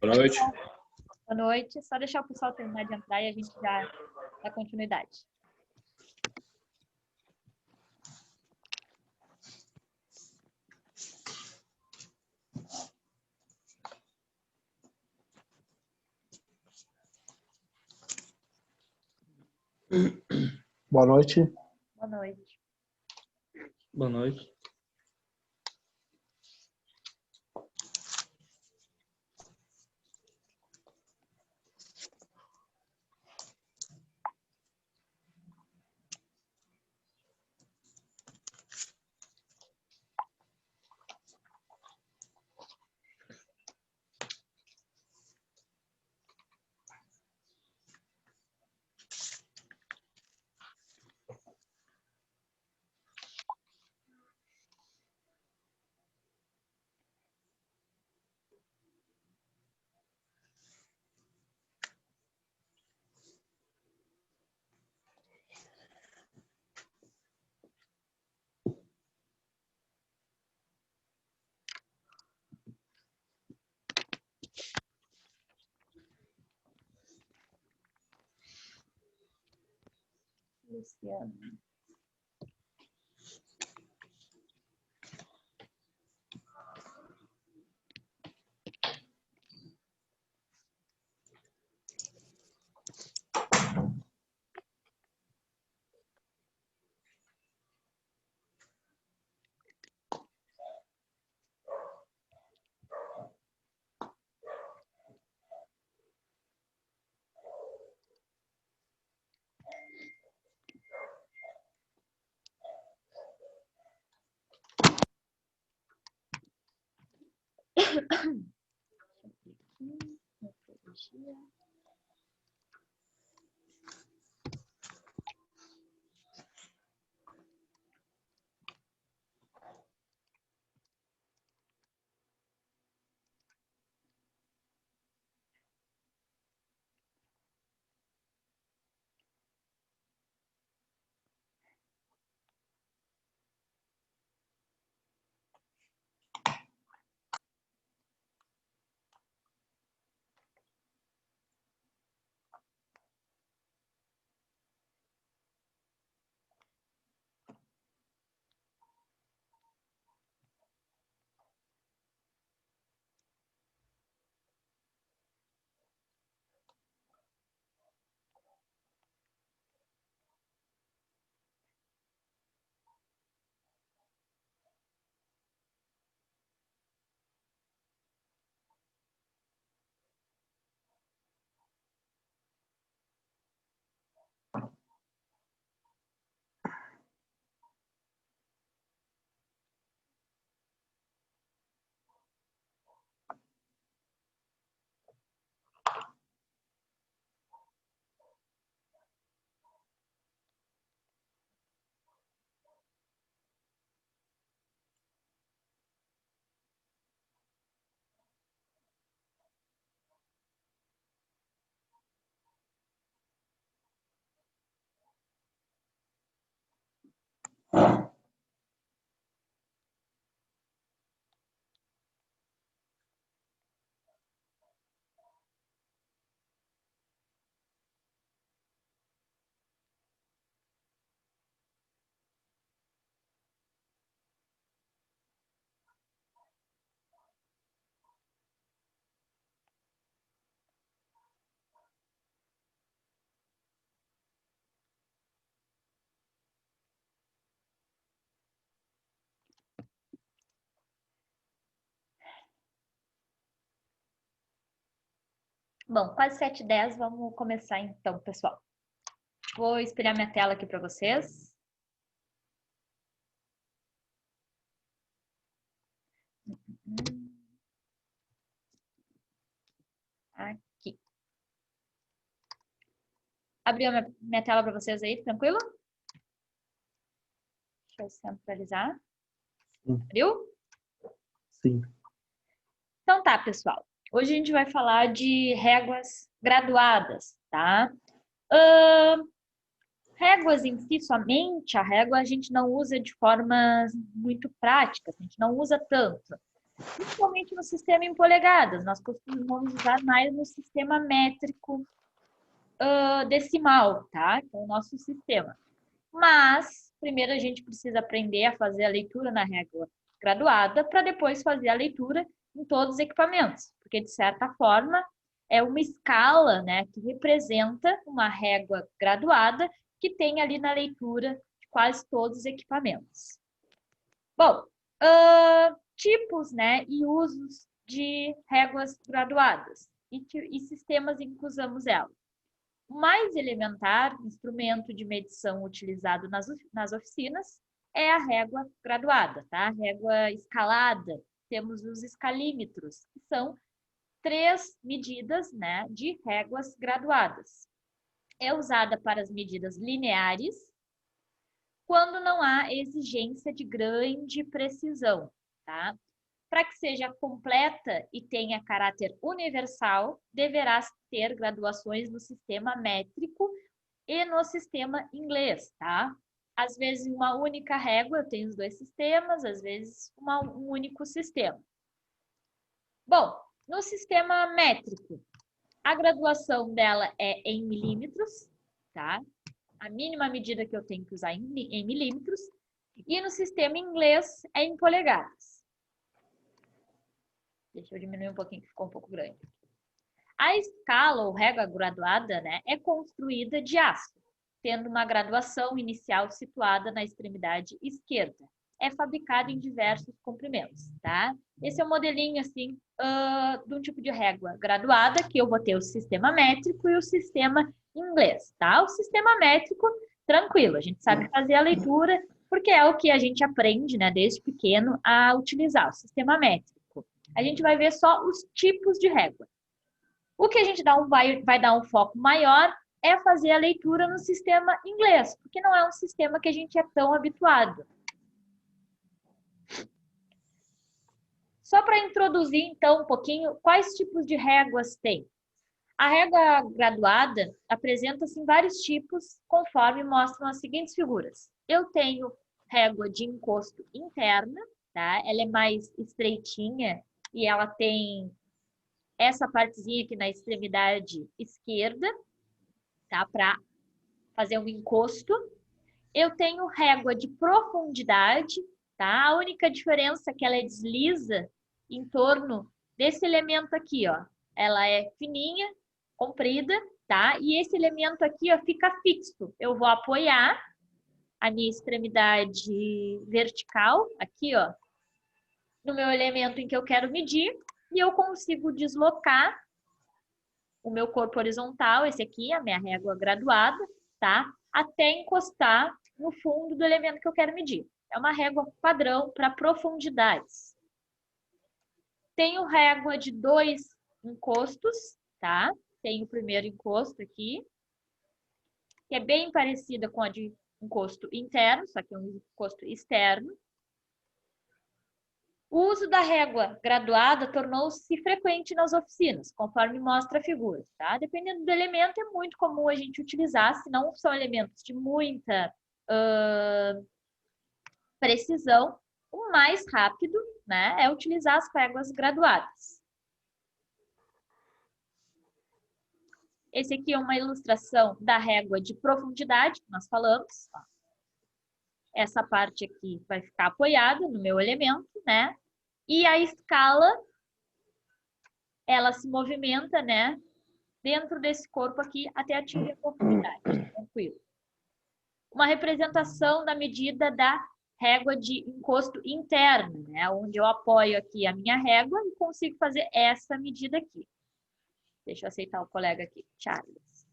Boa noite. Boa noite. Só deixar o pessoal terminar de entrar e a gente já dá continuidade. Boa noite. Boa noite. Boa noite. Luciano. Metodologia. Bom, quase 7h10, vamos começar então, pessoal. Vou espelhar minha tela aqui para vocês. Aqui. Abriu a minha tela para vocês aí, tranquilo? Deixa eu centralizar. Abriu? Sim. Então tá, pessoal. Hoje a gente vai falar de réguas graduadas, tá? Réguas em si, somente a régua a gente não usa de formas muito práticas, a gente não usa tanto. principalmente no sistema em polegadas. Nós costumamos usar mais no sistema métrico decimal, tá? Que é o nosso sistema. Mas, primeiro a gente precisa aprender a fazer a leitura na régua graduada para depois fazer a leitura em todos os equipamentos. Porque, de certa forma, é uma escala, né, que representa uma régua graduada que tem ali na leitura de quase todos os equipamentos. Bom, tipos, né, e usos de réguas graduadas e sistemas em que usamos elas. O mais elementar instrumento de medição utilizado nas oficinas é a régua graduada, tá? A régua escalada. Temos os escalímetros, que são 3 medidas, né, de réguas graduadas. É usada para as medidas lineares, quando não há exigência de grande precisão, tá? Para que seja completa e tenha caráter universal, deverá ter graduações no sistema métrico e no sistema inglês, tá? Às vezes, uma única régua, eu tenho os 2 sistemas, às vezes, um único sistema. Bom, no sistema métrico, a graduação dela é em milímetros, tá? A mínima medida que eu tenho que usar em milímetros. E no sistema inglês é em polegadas. Deixa eu diminuir um pouquinho, que ficou um pouco grande. A escala ou régua graduada, né, é construída de aço, tendo uma graduação inicial situada na extremidade esquerda. É fabricada em diversos comprimentos, tá? Esse é um modelinho, assim, de um tipo de régua graduada, que eu vou ter o sistema métrico e o sistema inglês, tá? O sistema métrico, tranquilo, a gente sabe fazer a leitura, porque é o que a gente aprende, né, desde pequeno, a utilizar o sistema métrico. A gente vai ver só os tipos de régua. O que a gente vai dar um foco maior é fazer a leitura no sistema inglês, porque não é um sistema que a gente é tão habituado. Só para introduzir, então, um pouquinho, quais tipos de réguas tem? A régua graduada apresenta-se em vários tipos, conforme mostram as seguintes figuras. Eu tenho régua de encosto interna, tá? Ela é mais estreitinha e ela tem essa partezinha aqui na extremidade esquerda, tá? Para fazer um encosto. Eu tenho régua de profundidade, tá? A única diferença é que ela desliza em torno desse elemento aqui, ó. Ela é fininha, comprida, tá? E esse elemento aqui, ó, fica fixo. Eu vou apoiar a minha extremidade vertical, aqui, ó, no meu elemento em que eu quero medir, e eu consigo deslocar o meu corpo horizontal, esse aqui, a minha régua graduada, tá? Até encostar no fundo do elemento que eu quero medir. É uma régua padrão para profundidades. Tenho régua de 2 encostos, tá? Tenho o primeiro encosto aqui, que é bem parecida com a de encosto interno, só que é um encosto externo. O uso da régua graduada tornou-se frequente nas oficinas, conforme mostra a figura, tá? Dependendo do elemento, é muito comum a gente utilizar, se não são elementos de muita precisão, o mais rápido, né, é utilizar as réguas graduadas. Esse aqui é uma ilustração da régua de profundidade que nós falamos. Ó. Essa parte aqui vai ficar apoiada no meu elemento, né? E a escala, ela se movimenta, né, dentro desse corpo aqui até atingir a profundidade. Tranquilo. Uma representação da medida da régua de encosto interno, né, onde eu apoio aqui a minha régua e consigo fazer essa medida aqui. Deixa eu aceitar o colega aqui, Charles.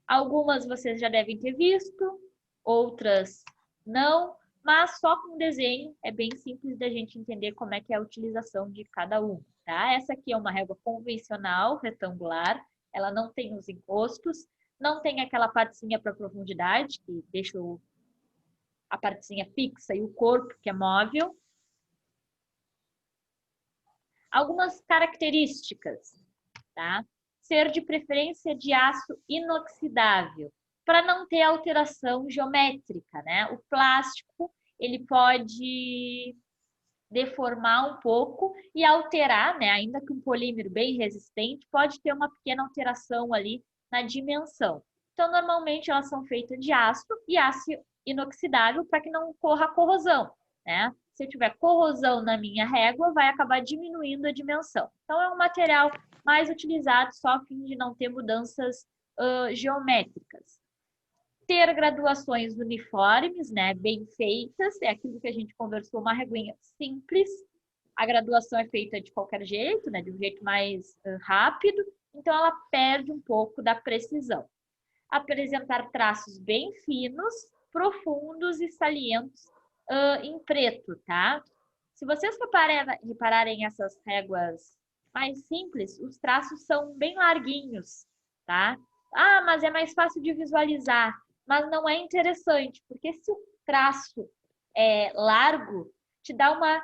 Algumas vocês já devem ter visto, outras não, mas só com desenho é bem simples da gente entender como é que é a utilização de cada uma, tá? Essa aqui é uma régua convencional, retangular, ela não tem os encostos, não tem aquela partezinha para profundidade, que deixa a partezinha fixa e o corpo, que é móvel. Algumas características, tá? Ser de preferência de aço inoxidável, para não ter alteração geométrica, né? O plástico, ele pode deformar um pouco e alterar, né? Ainda que um polímero bem resistente, pode ter uma pequena alteração ali na dimensão. Então, normalmente elas são feitas de aço e aço inoxidável para que não ocorra corrosão, né? Se eu tiver corrosão na minha régua, vai acabar diminuindo a dimensão. Então, é um material mais utilizado só a fim de não ter mudanças geométricas. Ter graduações uniformes, né, bem feitas, é aquilo que a gente conversou, uma reguinha simples. A graduação é feita de qualquer jeito, né, de um jeito mais rápido, então ela perde um pouco da precisão. Apresentar traços bem finos, profundos e salientes em preto, tá? Se vocês repararem essas réguas mais simples, os traços são bem larguinhos, tá? Ah, mas é mais fácil de visualizar. Mas não é interessante, porque se o traço é largo, te dá uma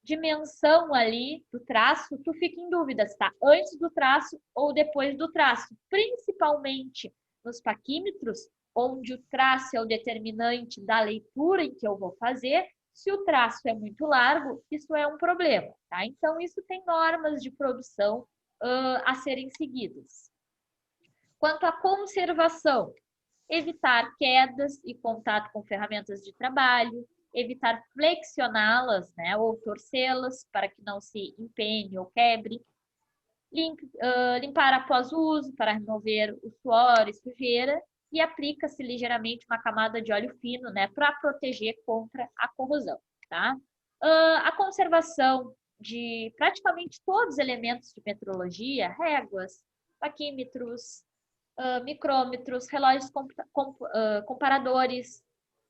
dimensão ali do traço, tu fica em dúvida se está antes do traço ou depois do traço, principalmente nos paquímetros, onde o traço é o determinante da leitura em que eu vou fazer. Se o traço é muito largo, isso é um problema, tá? Então, isso tem normas de produção a serem seguidas. Quanto à conservação, evitar quedas e contato com ferramentas de trabalho, evitar flexioná-las, né, ou torcê-las para que não se empene ou quebre, limpar após o uso para remover o suor e sujeira e aplica-se ligeiramente uma camada de óleo fino, né, para proteger contra a corrosão, tá? A conservação de praticamente todos os elementos de metrologia, réguas, paquímetros, micrômetros, relógios comparadores.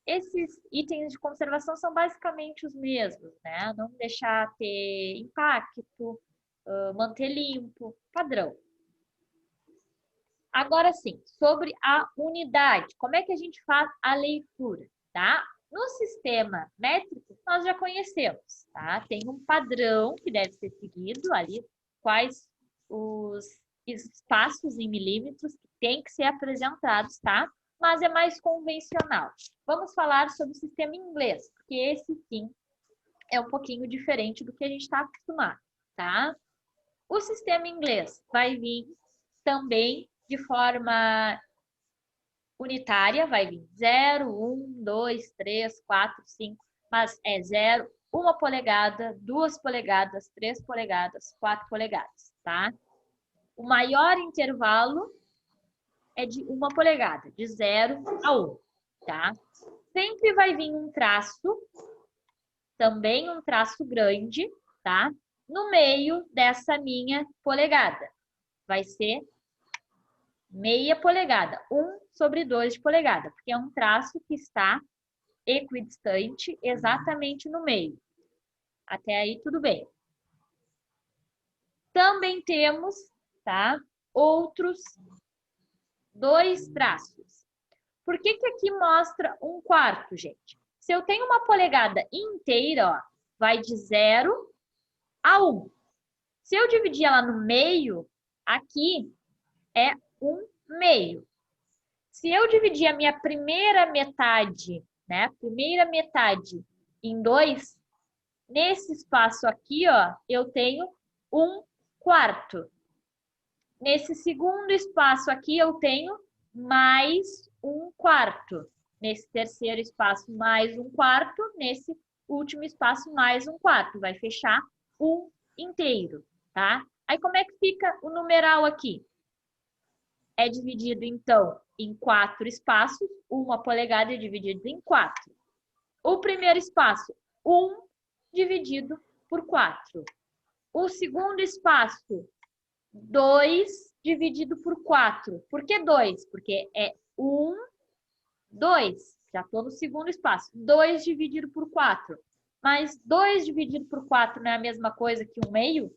Esses itens de conservação são basicamente os mesmos, né? Não deixar ter impacto, manter limpo, padrão. Agora sim, sobre a unidade, como é que a gente faz a leitura, tá? No sistema métrico, nós já conhecemos, tá? Tem um padrão que deve ser seguido ali, quais os espaços em milímetros que tem que ser apresentados, tá? Mas é mais convencional. Vamos falar sobre o sistema inglês, porque esse sim é um pouquinho diferente do que a gente está acostumado, tá? O sistema inglês vai vir também de forma unitária, vai vir 0, 1, 2, 3, 4, 5, mas é 0, 1 polegada, 2 polegadas, 3 polegadas, 4 polegadas, tá? O maior intervalo é de 1 polegada, de 0 a 1, tá? Sempre vai vir um traço, também um traço grande, tá? No meio dessa minha polegada. Vai ser meia polegada, 1/2 de polegada, porque é um traço que está equidistante exatamente no meio. Até aí tudo bem. Também temos, tá, outros 2 traços. Por que que aqui mostra 1/4, gente? Se eu tenho uma polegada inteira, ó, vai de 0 a 1. Se eu dividir ela no meio, aqui é 1/2. Se eu dividir a minha primeira metade, né, primeira metade em 2, nesse espaço aqui, ó, eu tenho 1/4. Nesse segundo espaço aqui, eu tenho mais 1/4. Nesse terceiro espaço, mais 1/4. Nesse último espaço, mais 1/4. Vai fechar 1 inteiro, tá? Aí, como é que fica o numeral aqui? É dividido, então, em 4 espaços. 1 polegada é dividido em 4. O primeiro espaço, 1 dividido por 4. O segundo espaço, 2 dividido por 4. Por que 2? Porque é 1, 2. Já estou no segundo espaço. 2 dividido por 4. Mas 2 dividido por 4 não é a mesma coisa que 1/2?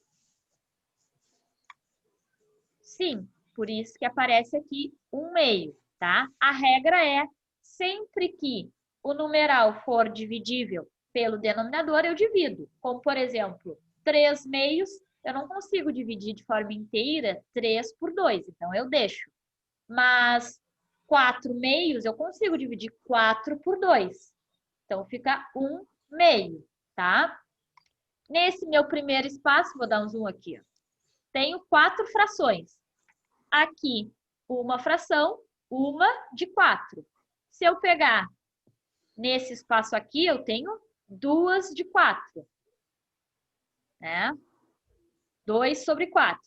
Sim, por isso que aparece aqui 1/2, tá? A regra é, sempre que o numeral for dividível pelo denominador, eu divido. Como, por exemplo, 3/2, eu não consigo dividir de forma inteira 3 por 2, então eu deixo. Mas 4 meios, eu consigo dividir 4 por 2. Então, fica 1 meio, tá? Nesse meu primeiro espaço, vou dar um zoom aqui, ó, tenho 4 frações. Aqui, uma fração, uma de 4. Se eu pegar nesse espaço aqui, eu tenho 2 de 4. Né? 2 sobre 4.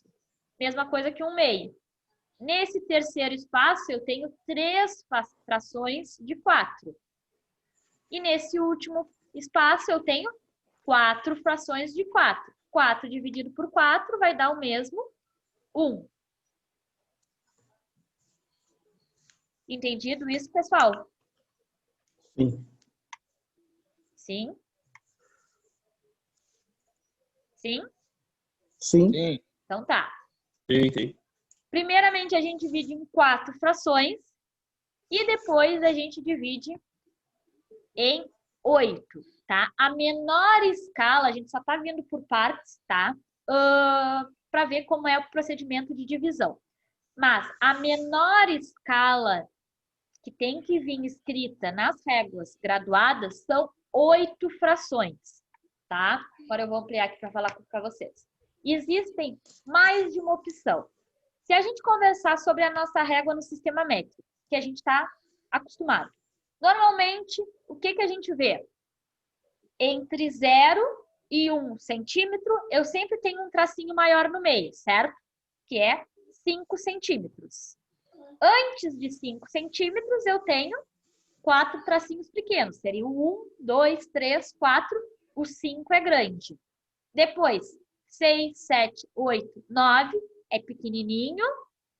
Mesma coisa que 1 meio. Nesse terceiro espaço, eu tenho 3 frações de 4. E nesse último espaço, eu tenho 4 frações de 4. 4 dividido por 4 vai dar o mesmo 1. Entendido isso, pessoal? Sim. Sim? Sim? Sim. Sim. Então tá. Sim. Primeiramente, a gente divide em 4 frações e depois a gente divide em 8, tá? A menor escala, a gente só tá vindo por partes, tá? Para ver como é o procedimento de divisão. Mas a menor escala que tem que vir escrita nas réguas graduadas são 8 frações, tá? Agora eu vou ampliar aqui para falar para vocês. Existem mais de uma opção. Se a gente conversar sobre a nossa régua no sistema métrico, que a gente está acostumado, normalmente, o que a gente vê? Entre 0 e 1 centímetro, eu sempre tenho um tracinho maior no meio, certo? Que é 5 centímetros. Antes de 5 centímetros, eu tenho 4 tracinhos pequenos. Seria o 1, 2, 3, 4. O 5 é grande. Depois, 6, 7, 8, 9 é pequenininho.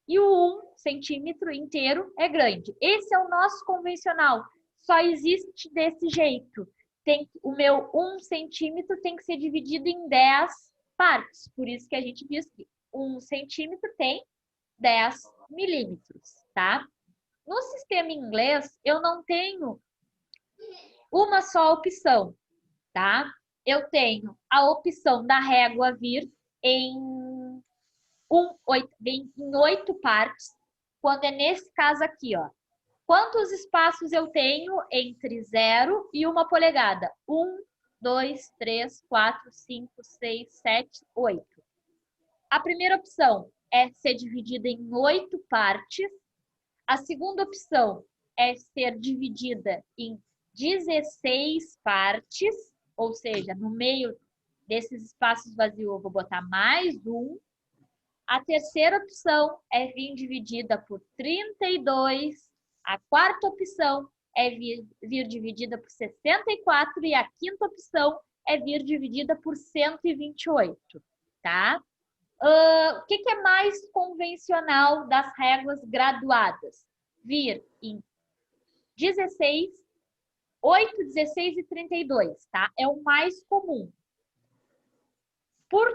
E o 1 centímetro inteiro é grande. Esse é o nosso convencional. Só existe desse jeito. O meu 1 centímetro tem que ser dividido em 10 partes. Por isso que a gente diz que 1 centímetro tem 10 milímetros, tá? No sistema inglês, eu não tenho uma só opção, tá? Eu tenho a opção da régua vir em 8 partes, quando é nesse caso aqui, ó. Quantos espaços eu tenho entre 0 e 1 polegada? 1, 2, 3, 4, 5, 6, 7, 8. A primeira opção é ser dividida em 8 partes. A segunda opção é ser dividida em 16 partes, ou seja, no meio desses espaços vazios eu vou botar mais um. A terceira opção é vir dividida por 32. A quarta opção é vir dividida por 64. E a quinta opção é vir dividida por 128, tá? O que é mais convencional das réguas graduadas? Vir em 16, 8, 16 e 32, tá? É o mais comum. Por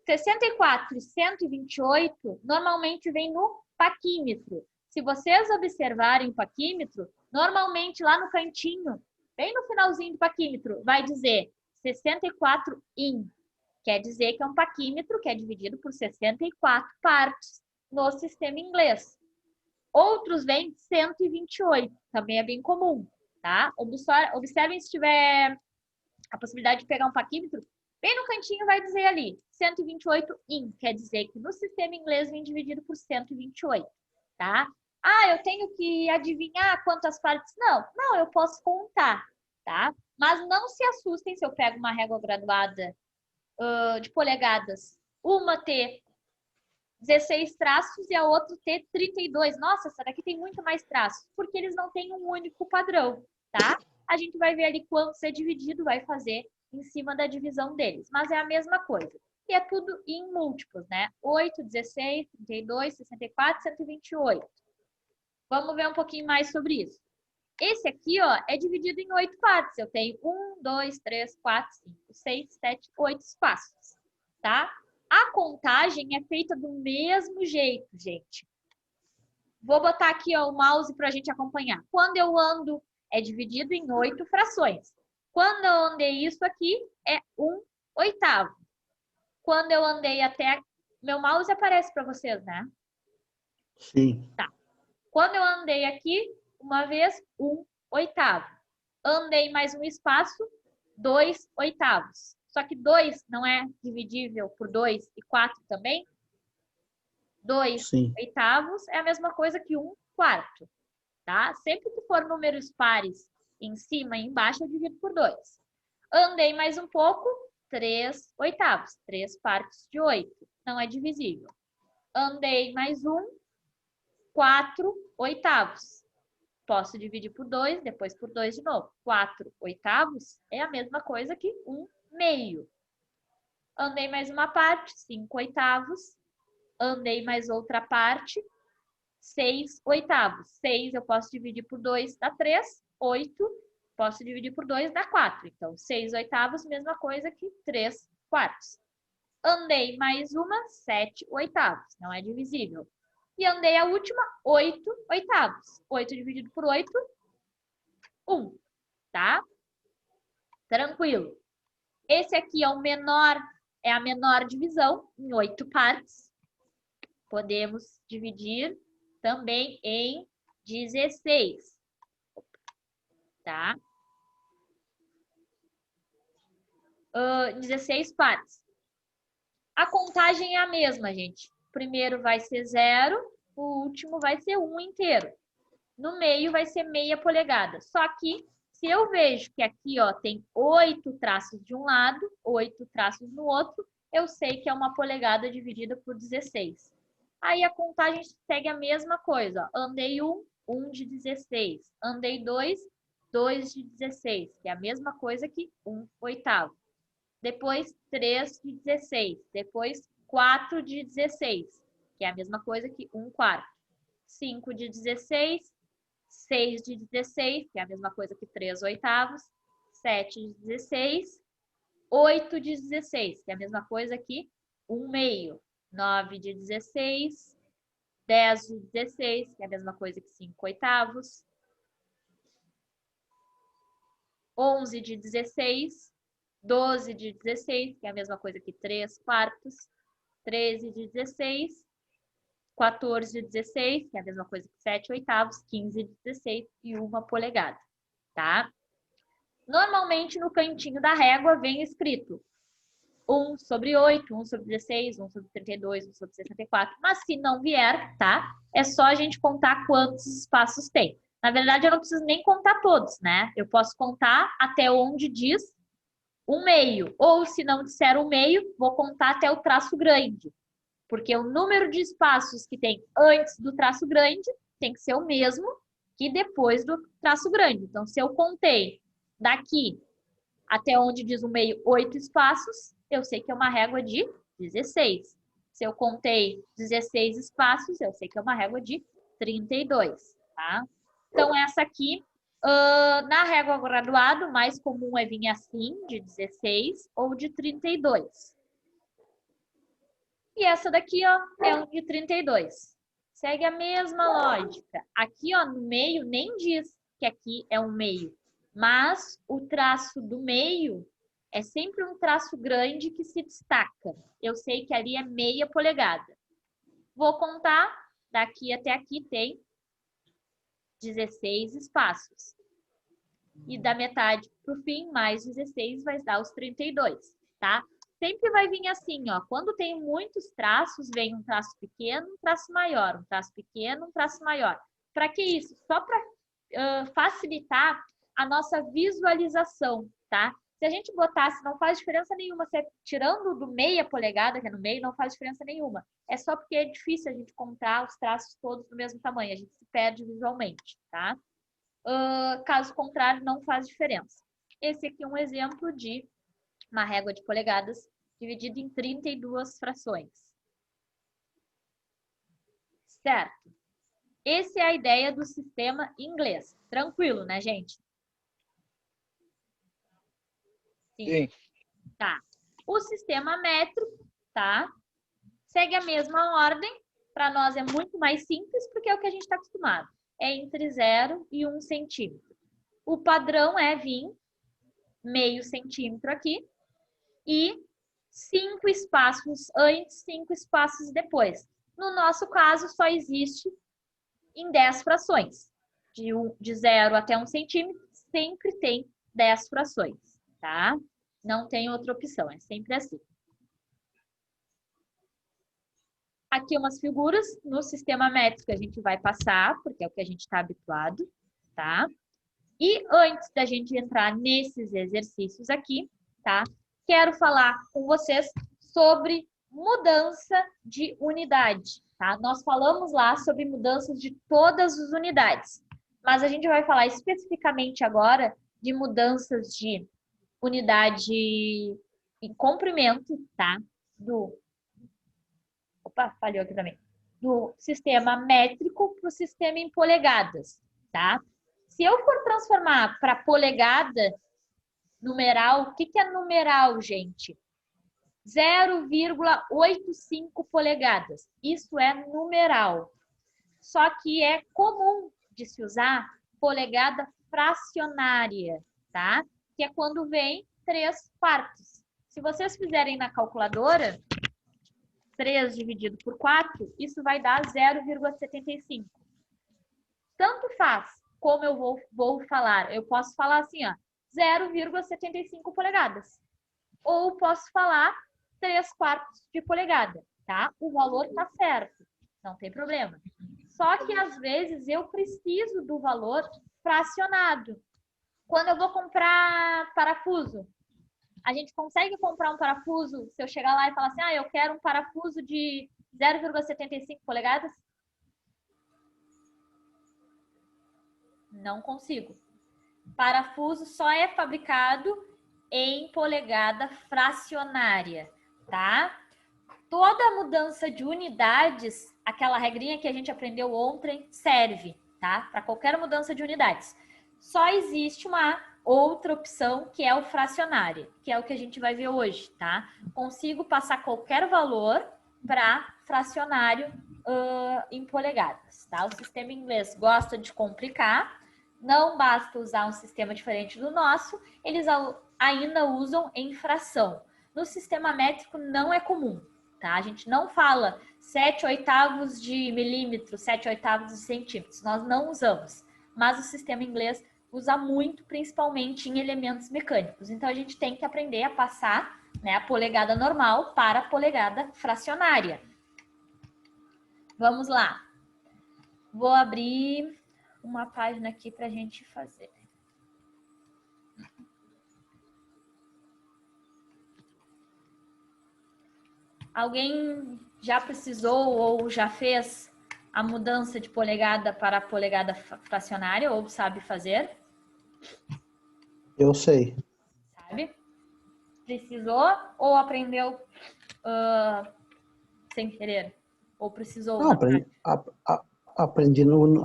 64 e 128, normalmente vem no paquímetro. Se vocês observarem o paquímetro, normalmente lá no cantinho, bem no finalzinho do paquímetro, vai dizer 64 in. Quer dizer que é um paquímetro que é dividido por 64 partes no sistema inglês. Outros vêm 128, também é bem comum, tá? Observem se tiver a possibilidade de pegar um paquímetro, bem no cantinho vai dizer ali 128 in, quer dizer que no sistema inglês vem dividido por 128, tá? Ah, eu tenho que adivinhar quantas partes? Não, eu posso contar, tá? Mas não se assustem se eu pego uma régua graduada de polegadas, uma ter 16 traços e a outra ter 32. Nossa, essa daqui tem muito mais traços, porque eles não têm um único padrão, tá? A gente vai ver ali quanto ser dividido vai fazer em cima da divisão deles, mas é a mesma coisa. E é tudo em múltiplos, né? 8, 16, 32, 64, 128. Vamos ver um pouquinho mais sobre isso. Esse aqui, ó, é dividido em 8 partes. Eu tenho 1, 2, 3, 4, 5, 6, 7, 8 espaços, tá? A contagem é feita do mesmo jeito, gente. Vou botar aqui, ó, o mouse para a gente acompanhar. Quando eu ando, é dividido em 8 frações. Quando eu andei isso aqui, é 1/8. Quando eu andei até... Meu mouse aparece para vocês, né? Sim. Tá. Quando eu andei aqui, uma vez, 1/8. Andei mais um espaço, 2/8. Só que 2 não é dividível por 2 e 4 também? 2/8 é a mesma coisa que 1/4, tá? Sempre que for números pares em cima e embaixo, eu divido por 2. Andei mais um pouco, 3/8. 3 partes de 8. Não é divisível. Andei mais 4/8. Posso dividir por 2, depois por 2 de novo. 4/8 é a mesma coisa que 1/2. Andei mais uma parte, 5/8. Andei mais outra parte, 6/8. 6 eu posso dividir por 2, dá 3. 8, posso dividir por 2, dá 4. Então, 6/8, mesma coisa que 3/4. Andei mais uma, 7/8. Não é divisível. E andei a última, 8/8. 8 dividido por 8, 1. Tá? Tranquilo. Esse aqui é a menor divisão, em 8 partes. Podemos dividir também em 16. Tá? 16 partes. A contagem é a mesma, gente. O primeiro vai ser 0, o último vai ser 1 inteiro. No meio vai ser meia polegada. Só que, se eu vejo que aqui ó, tem 8 traços de um lado, 8 traços no outro, eu sei que é uma polegada dividida por 16. Aí a contagem segue a mesma coisa. Ó. Andei 1 de 16. Andei 2, 2 de 16, que é a mesma coisa que 1/8. Depois 3 de 16. Depois 4 de 16, que é a mesma coisa que 1/4. 5 de 16. 6 de 16, que é a mesma coisa que 3/8. 7 de 16. 8 de 16, que é a mesma coisa que 1/2. 9 de 16. 10 de 16, que é a mesma coisa que 5/8. 11 de 16. 12 de 16, que é a mesma coisa que 3/4. 13 de 16. 14 de 16, que é a mesma coisa que 7/8. 15 de 16 e 1 polegada, tá? Normalmente, no cantinho da régua vem escrito 1/8, 1/16, 1/32, 1/64. Mas se não vier, tá? É só a gente contar quantos espaços tem. Na verdade, eu não preciso nem contar todos, né? Eu posso contar até onde diz 1/2. Ou, se não disser 1/2, vou contar até o traço grande. Porque o número de espaços que tem antes do traço grande tem que ser o mesmo que depois do traço grande. Então, se eu contei daqui até onde diz 1/2, 8 espaços, eu sei que é uma régua de 16. Se eu contei 16 espaços, eu sei que é uma régua de 32, tá? Então, essa aqui, na régua graduada, o mais comum é vir assim, de 16 ou de 32. E essa daqui, ó, é um de 32. Segue a mesma lógica. Aqui, ó, no meio, nem diz que aqui é um meio. Mas o traço do meio é sempre um traço grande que se destaca. Eu sei que ali é meia polegada. Vou contar, daqui até aqui tem 16 espaços. E da metade para o fim, mais 16 vai dar os 32, tá? Sempre vai vir assim, ó. Quando tem muitos traços, vem um traço pequeno, um traço maior, um traço pequeno, um traço maior. Para que isso? Só para facilitar a nossa visualização, tá? Se a gente botasse, não faz diferença nenhuma. Tirando do meia polegada, que é no meio, não faz diferença nenhuma. É só porque é difícil a gente contar os traços todos do mesmo tamanho. A gente se perde visualmente, tá? Caso contrário, não faz diferença. Esse aqui é um exemplo de uma régua de polegadas dividida em 32 frações. Certo? Essa é a ideia do sistema inglês. Tranquilo, né, gente? Sim. Tá. O sistema métrico, tá? Segue a mesma ordem. Para nós é muito mais simples, porque é o que a gente está acostumado. É entre 0 e 1 centímetro. O padrão é vir meio centímetro aqui e 5 espaços antes, 5 espaços depois. No nosso caso, só existe em 10 frações. De 0 até 1 centímetro, sempre tem 10 frações, tá? Não tem outra opção, é sempre assim. Aqui umas figuras no sistema métrico a gente vai passar, porque é o que a gente está habituado, tá? E antes da gente entrar nesses exercícios aqui, tá? Quero falar com vocês sobre mudança de unidade, tá? Nós falamos lá sobre mudanças de todas as unidades, mas a gente vai falar especificamente agora de mudanças de unidade em comprimento, tá? Opa, falhou aqui também. Do sistema métrico para o sistema em polegadas, tá? Se eu for transformar para polegada numeral, o que é numeral, gente? 0,85 polegadas. Isso é numeral. Só que é comum de se usar polegada fracionária, tá? Que é quando vem 3/4. Se vocês fizerem na calculadora, 3 dividido por 4, isso vai dar 0,75. Tanto faz como eu vou falar. Eu posso falar assim, ó, 0,75 polegadas. Ou posso falar 3/4 de polegada, tá? O valor tá certo, não tem problema. Só que às vezes eu preciso do valor fracionado. Quando eu vou comprar parafuso, a gente consegue comprar um parafuso, se eu chegar lá e falar assim, eu quero um parafuso de 0,75 polegadas? Não consigo. Parafuso só é fabricado em polegada fracionária, tá? Toda mudança de unidades, aquela regrinha que a gente aprendeu ontem, serve, tá? Para qualquer mudança de unidades. Só existe uma outra opção, que é o fracionário, que é o que a gente vai ver hoje, tá? Consigo passar qualquer valor para fracionário em polegadas, tá? O sistema inglês gosta de complicar, não basta usar um sistema diferente do nosso, eles ainda usam em fração. No sistema métrico não é comum, tá? A gente não fala 7/8 de milímetro, 7/8 de centímetros, nós não usamos, mas o sistema inglês usa muito, principalmente em elementos mecânicos. Então, a gente tem que aprender a passar, né, a polegada normal para a polegada fracionária. Vamos lá. Vou abrir uma página aqui para a gente fazer. Alguém já precisou ou já fez a mudança de polegada para a polegada fracionária ou sabe fazer? Eu sei. Sabe? Precisou ou aprendeu sem querer? Ou precisou? Não,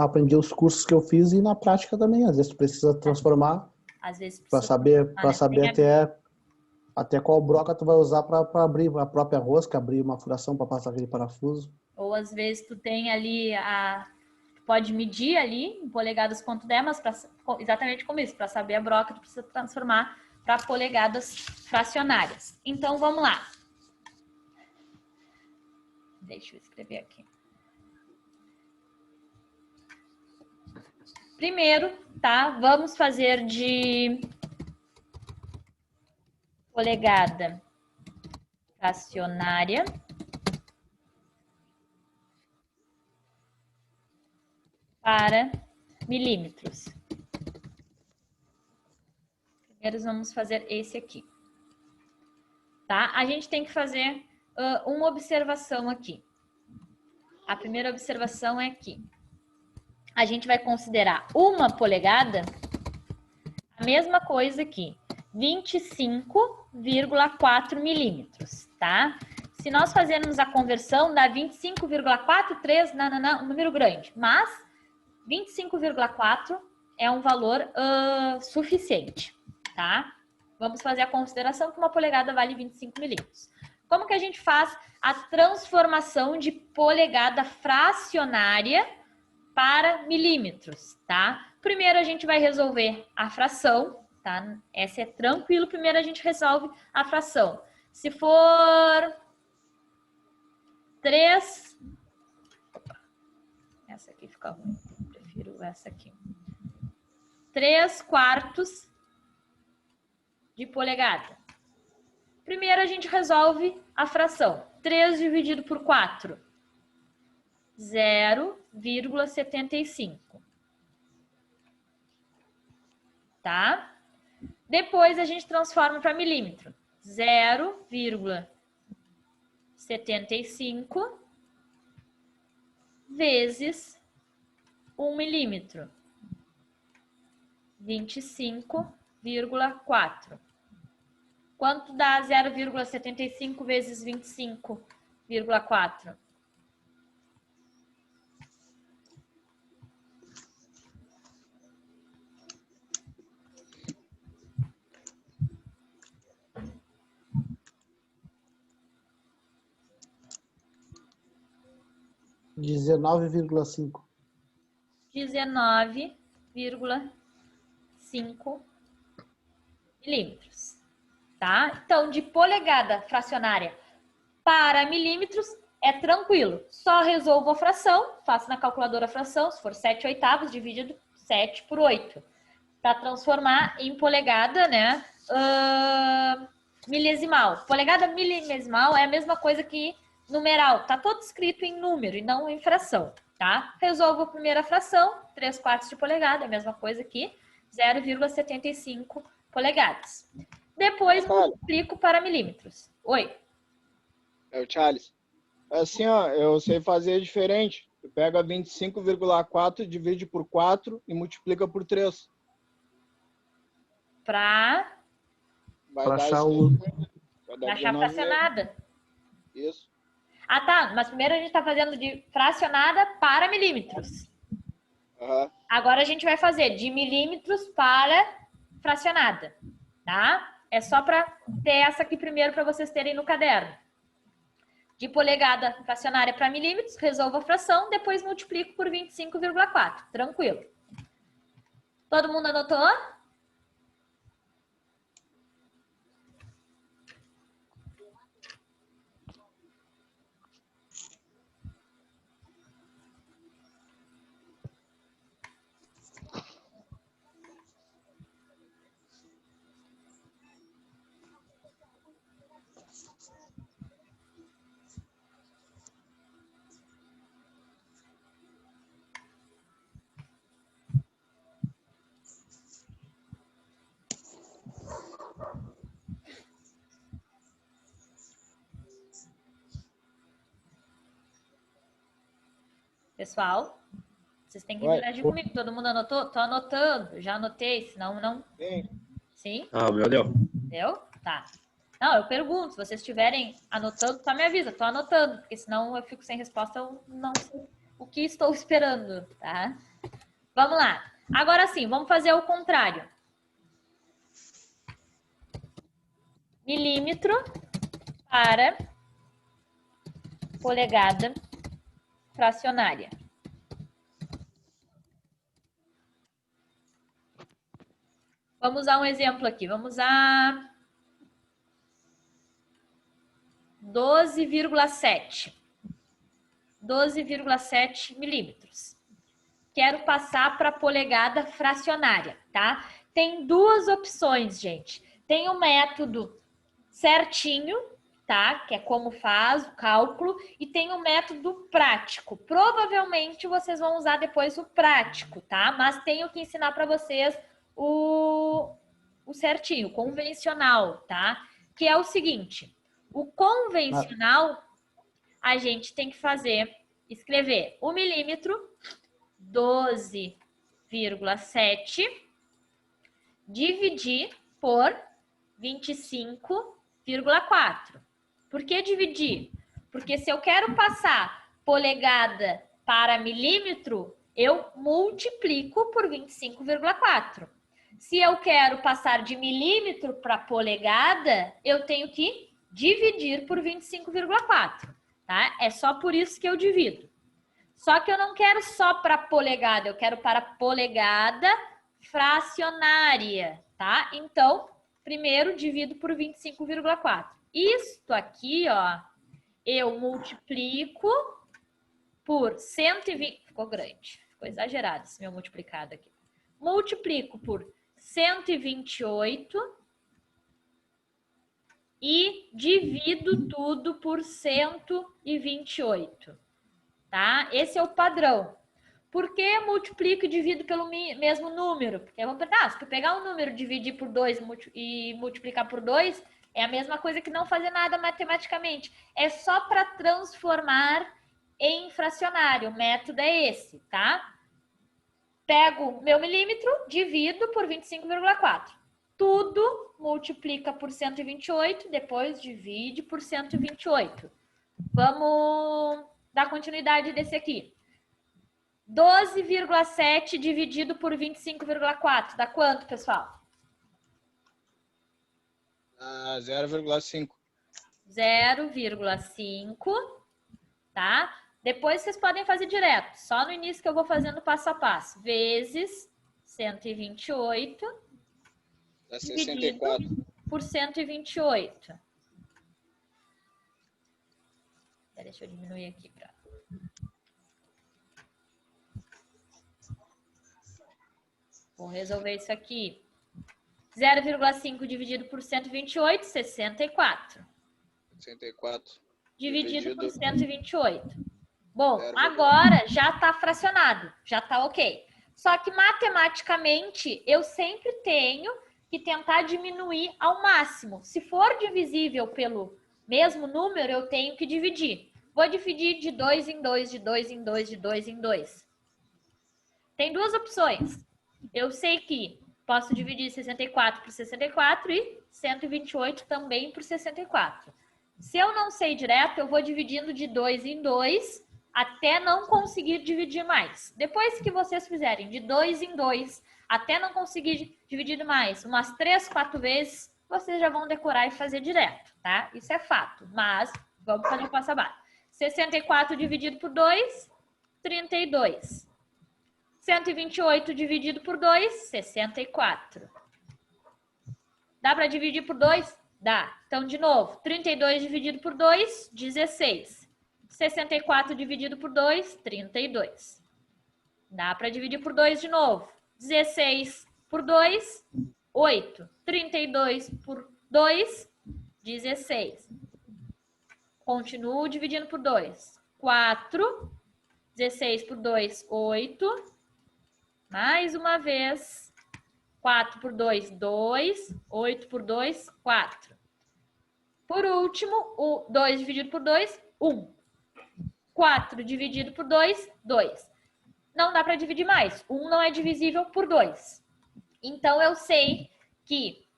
aprendi os cursos que eu fiz e na prática também. Às vezes tu precisa transformar Às vezes para saber até qual broca tu vai usar para abrir a própria rosca, abrir uma furação para passar aquele parafuso. Ou às vezes tu tem ali pode medir ali em polegadas quanto der, mas exatamente como isso, para saber a broca tu precisa transformar para polegadas fracionárias. Então vamos lá. Deixa eu escrever aqui. Primeiro, tá? Vamos fazer de polegada fracionária para milímetros. Primeiro vamos fazer esse aqui. Tá? A gente tem que fazer uma observação aqui. A primeira observação é aqui. A gente vai considerar uma polegada a mesma coisa aqui, 25,4 milímetros, tá? Se nós fazermos a conversão, dá 25,43, um número grande, mas 25,4 é um valor suficiente, tá? Vamos fazer a consideração que uma polegada vale 25 milímetros. Como que a gente faz a transformação de polegada fracionária para milímetros, tá? Primeiro a gente vai resolver a fração, tá? Essa é tranquilo, primeiro a gente resolve a fração. Se for 3... Essa aqui ficou ficar ruim. Prefiro essa aqui. 3/4 de polegada. Primeiro a gente resolve a fração. 3 dividido por 4. 0,75. Tá? Depois a gente transforma para milímetro. 0,75 vezes 1 milímetro. 25,4. Quanto dá 0,75 vezes 25,4? $19,5. 19,5 milímetros. Tá? Então, de polegada fracionária para milímetros é tranquilo. Só resolvo a fração, faço na calculadora a fração, se for 7/8, dividido 7 por 8. Para transformar em polegada, né? Milesimal. Polegada milesimal é a mesma coisa que numeral. Tá todo escrito em número e não em fração, tá? Resolvo a primeira fração, 3/4 de polegada, é a mesma coisa que 0,75 polegadas. Depois multiplico para milímetros. Oi. É o Charles. Assim, ó, eu sei fazer diferente. Tu pega 25,4, divide por 4 e multiplica por 3. Para Vai Pra dar achar isso o... aí. Vai dar achar 19. fracionada. Isso. Ah, tá. Mas primeiro a gente está fazendo de fracionada para milímetros. Aham. Agora a gente vai fazer de milímetros para fracionada, tá? É só para ter essa aqui primeiro para vocês terem no caderno. De polegada fracionária para milímetros, resolvo a fração, depois multiplico por 25,4. Tranquilo. Todo mundo anotou? Pessoal, vocês têm que interagir comigo. Todo mundo anotou? Tô anotando. Já anotei, senão não... Sim. Sim? Ah, o meu deu. Deu? Tá. Não, eu pergunto. Se vocês estiverem anotando, só me avisa. Tô anotando, porque senão eu fico sem resposta. Eu não sei o que estou esperando, tá? Vamos lá. Agora sim, vamos fazer o contrário. Milímetro para polegada fracionária. Vamos usar um exemplo aqui. Vamos usar 12,7. 12,7 milímetros. Quero passar para polegada fracionária, tá? Tem duas opções, gente. Tem o método certinho, tá? Que é como faz o cálculo, e tem o método prático. Provavelmente vocês vão usar depois o prático, tá? Mas tenho que ensinar para vocês o certinho, o convencional, tá? Que é o seguinte, o convencional a gente tem que escrever o milímetro 12,7 dividir por 25,4. Por que dividir? Porque se eu quero passar polegada para milímetro, eu multiplico por 25,4. Se eu quero passar de milímetro para polegada, eu tenho que dividir por 25,4, tá? É só por isso que eu divido. Só que eu não quero só para polegada, eu quero para polegada fracionária, tá? Então, primeiro divido por 25,4. Isto aqui, ó, eu multiplico por 120... Ficou grande. Ficou exagerado esse meu multiplicado aqui. Multiplico por 128 e divido tudo por 128, tá? Esse é o padrão. Por que multiplico e divido pelo mesmo número? Porque vamos pensar, se tu pegar um número, dividir por 2 e multiplicar por 2, é a mesma coisa que não fazer nada matematicamente. É só para transformar em fracionário. O método é esse, tá? Pego meu milímetro, divido por 25,4. Tudo multiplica por 128, depois divide por 128. Vamos dar continuidade desse aqui. 12,7 dividido por 25,4. Dá quanto, pessoal? 0,5. 0,5, tá? Depois vocês podem fazer direto. Só no início que eu vou fazendo passo a passo. Vezes 128 Dá dividido 64. por 128. Deixa eu diminuir aqui para... Vou resolver isso aqui. 0,5 dividido por 128, 64. 64. Dividido por 128. Bom, agora já está fracionado, já está ok. Só que matematicamente eu sempre tenho que tentar diminuir ao máximo. Se for divisível pelo mesmo número, eu tenho que dividir. Vou dividir de 2 em 2, de 2 em 2, de 2 em 2. Tem duas opções. Eu sei que posso dividir 64 por 64 e 128 também por 64. Se eu não sei direto, eu vou dividindo de 2 em 2 até não conseguir dividir mais. Depois que vocês fizerem de 2 em 2 até não conseguir dividir mais, umas 3, 4 vezes, vocês já vão decorar e fazer direto, tá? Isso é fato, mas vamos fazer o passo a passo. 64 dividido por 2, 32. 128 dividido por 2, 64. Dá para dividir por 2? Dá. Então, de novo, 32 dividido por 2, 16. 64 dividido por 2, 32. Dá para dividir por 2 de novo. 16 por 2, 8. 32 por 2, 16. Continuo dividindo por 2. 4. 16 por 2, 8. Mais uma vez. 4 por 2, 2. 8 por 2, 4. Por último, o 2 dividido por 2, 1. 4 dividido por 2, 2. Não dá para dividir mais. 1 não é divisível por 2. Então, eu sei que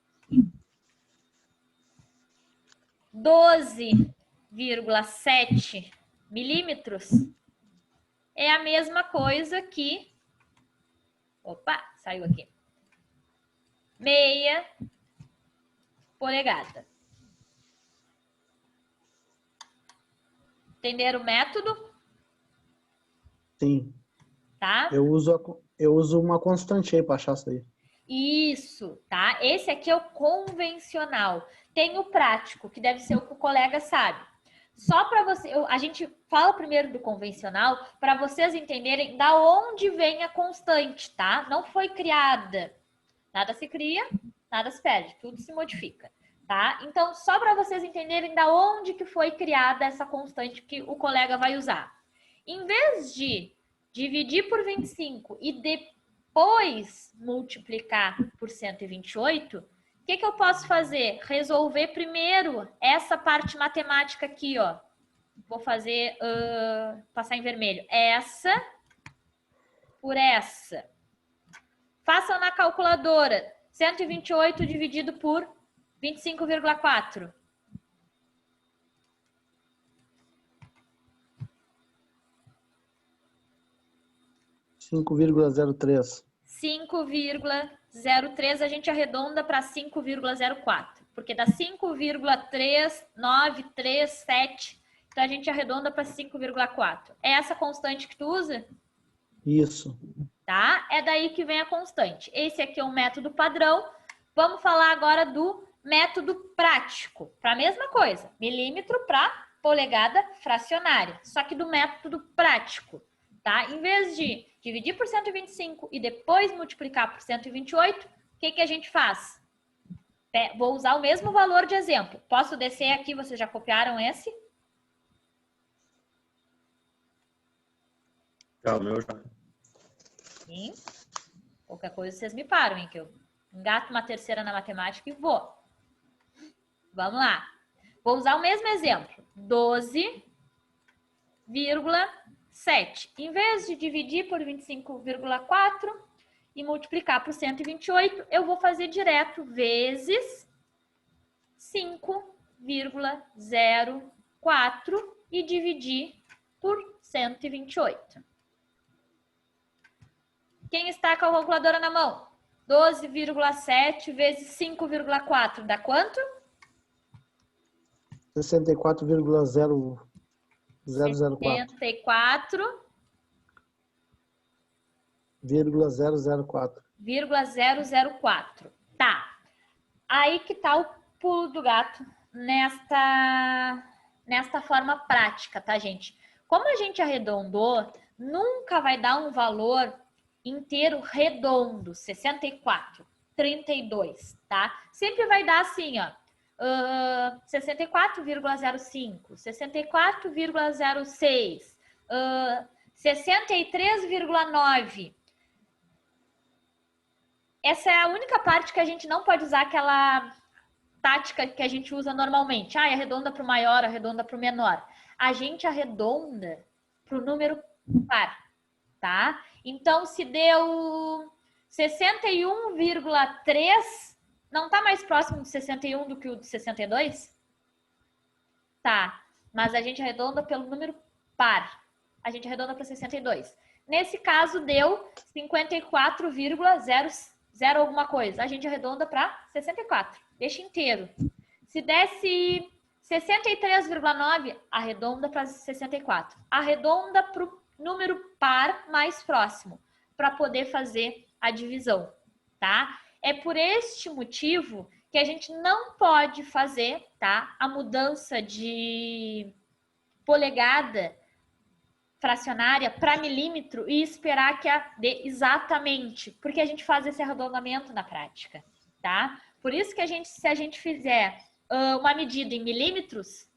12,7 milímetros é a mesma coisa que... Opa, saiu aqui. Meia polegada. Entenderam o método? Sim. Tá? Eu uso uma constante aí para achar isso aí. Isso, tá? Esse aqui é o convencional. Tem o prático, que deve ser o que o colega sabe. Só para você, a gente fala primeiro do convencional para vocês entenderem da onde vem a constante, tá? Não foi criada. Nada se cria, nada se perde, tudo se modifica, tá? Então, só para vocês entenderem da onde que foi criada essa constante que o colega vai usar. Em vez de dividir por 25 e depois multiplicar por 128, o que eu posso fazer? Resolver primeiro essa parte matemática aqui, ó. Vou fazer, passar em vermelho. Essa por essa. Façam na calculadora. 128 dividido por 25,4. 5,03. 5,03 a gente arredonda para 5,04. Porque dá 5,3937. Então a gente arredonda para 5,4. É essa constante que tu usa? Isso. Tá? É daí que vem a constante. Esse aqui é um método padrão. Vamos falar agora do método prático. Para a mesma coisa. Milímetro para polegada fracionária. Só que do método prático. tá? Em vez de dividir por 125 e depois multiplicar por 128, o que a gente faz? Vou usar o mesmo valor de exemplo. Posso descer aqui, vocês já copiaram esse? Já, o meu já. Sim. Qualquer coisa vocês me param, hein? Que eu engato uma terceira na matemática e vou. Vamos lá. Vou usar o mesmo exemplo. 12,7. Em vez de dividir por 25,4 e multiplicar por 128, eu vou fazer direto vezes 5,04 e dividir por 128. Quem está com a calculadora na mão? 12,7 vezes 5,4 dá quanto? 64,004. 64,004. Tá. Aí que tá o pulo do gato nesta forma prática, tá, gente? Como a gente arredondou, nunca vai dar um valor inteiro redondo, 64, 32, tá? Sempre vai dar assim, ó, 64,05, 64,06, 63,9. Essa é a única parte que a gente não pode usar aquela tática que a gente usa normalmente. Ah, arredonda para o maior, arredonda para o menor. A gente arredonda para o número par, tá? Então, se deu 61,3, não tá mais próximo de 61 do que o de 62? Tá, mas a gente arredonda pelo número par. A gente arredonda para 62. Nesse caso, deu 54,00 alguma coisa. A gente arredonda para 64. Deixa inteiro. Se desse 63,9, arredonda para 64. Arredonda para o número par mais próximo, para poder fazer a divisão, tá? É por este motivo que a gente não pode fazer, tá, a mudança de polegada fracionária para milímetro e esperar que dê exatamente, porque a gente faz esse arredondamento na prática, tá? Por isso que se a gente fizer uma medida em milímetros,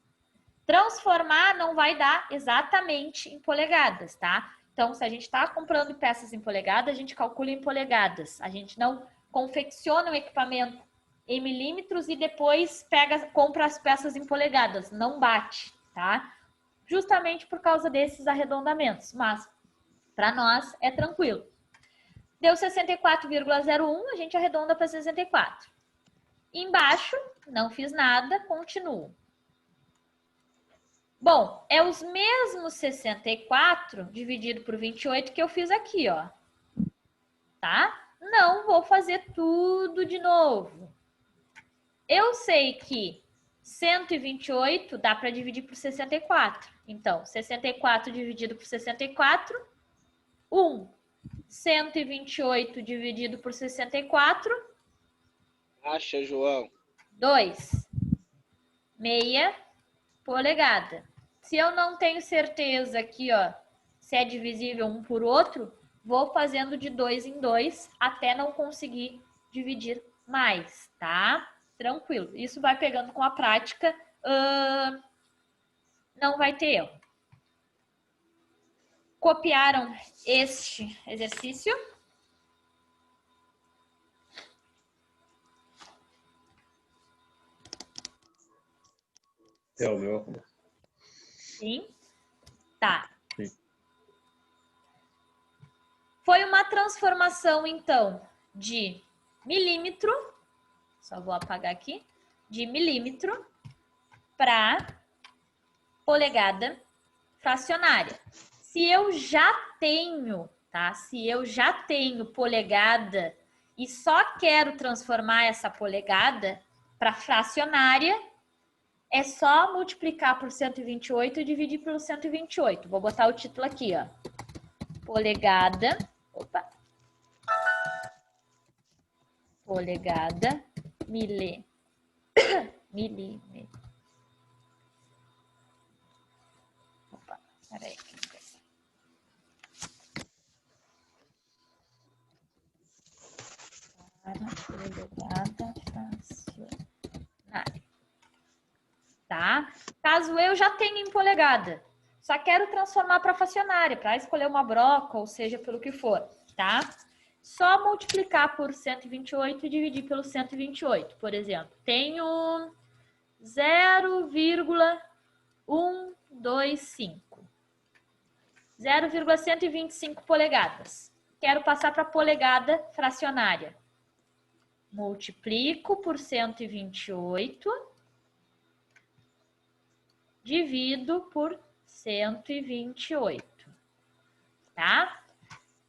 transformar não vai dar exatamente em polegadas, tá? Então, se a gente está comprando peças em polegadas, a gente calcula em polegadas. A gente não confecciona o equipamento em milímetros e depois compra as peças em polegadas. Não bate, tá? Justamente por causa desses arredondamentos. Mas, para nós, é tranquilo. Deu 64,01, a gente arredonda para 64. Embaixo, não fiz nada, continuo. Bom, é os mesmos 64 dividido por 28 que eu fiz aqui, ó. Tá? Não vou fazer tudo de novo. Eu sei que 128 dá para dividir por 64. Então, 64 dividido por 64, 1. 128 dividido por 64. Acha, João. 2. Meia polegada. Se eu não tenho certeza aqui, ó, se é divisível um por outro, vou fazendo de 2 em 2 até não conseguir dividir mais, tá? Tranquilo. Isso vai pegando com a prática, não vai ter erro. Copiaram este exercício? É o meu. Sim? Tá. Sim. Foi uma transformação, então, de milímetro, só vou apagar aqui, de milímetro para polegada fracionária. Se eu já tenho, tá? Se eu já tenho polegada e só quero transformar essa polegada para fracionária, é só multiplicar por 128 e dividir pelo 128. Vou botar o título aqui, ó. Polegada. Opa. Polegada. Milímetro. Opa, peraí. Polegada fracionária. Tá? Caso eu já tenha em polegada, só quero transformar para fracionária, para escolher uma broca, ou seja, pelo que for, tá? Só multiplicar por 128 e dividir pelo 128, por exemplo. Tenho 0,125. 0,125 polegadas. Quero passar para polegada fracionária. Multiplico por 128, divido por 128, tá?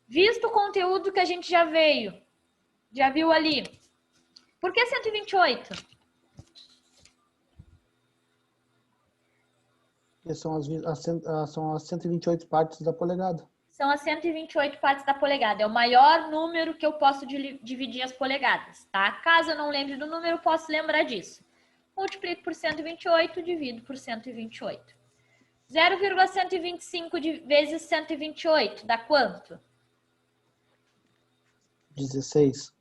Visto o conteúdo que a gente já viu ali. Por que 128? Porque são as 128 partes da polegada. São as 128 partes da polegada. É o maior número que eu posso dividir as polegadas, tá? Caso eu não lembre do número, eu posso lembrar disso. Multiplico por 128, divido por 128. 0,125 vezes 128 dá quanto? 16.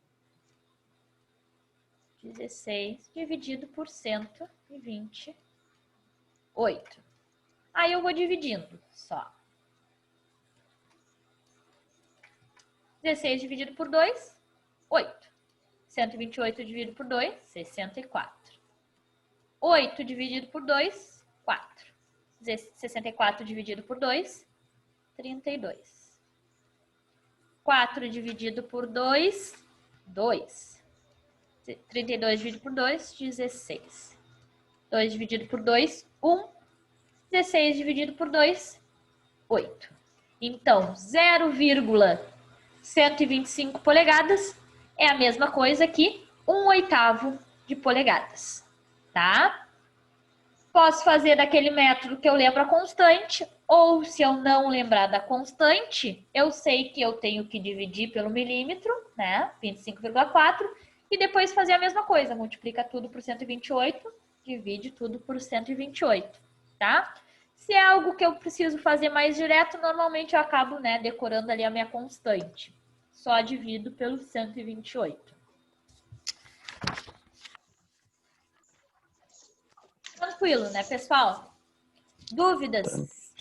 16 dividido por 128. Aí eu vou dividindo só. 16 dividido por 2, 8. 128 dividido por 2, 64. 8 dividido por 2, 4. 64 dividido por 2, 32. 4 dividido por 2, 2. 32 dividido por 2, 16. 2 dividido por 2, 1. 16 dividido por 2, 8. Então, 0,125 polegadas é a mesma coisa que 1/8 de polegadas, tá? Posso fazer daquele método que eu lembro a constante, ou se eu não lembrar da constante, eu sei que eu tenho que dividir pelo milímetro, né? 25,4, e depois fazer a mesma coisa, multiplica tudo por 128, divide tudo por 128, tá? Se é algo que eu preciso fazer mais direto, normalmente eu acabo, né, decorando ali a minha constante. Só divido pelo 128. Tranquilo, né, pessoal? Dúvidas?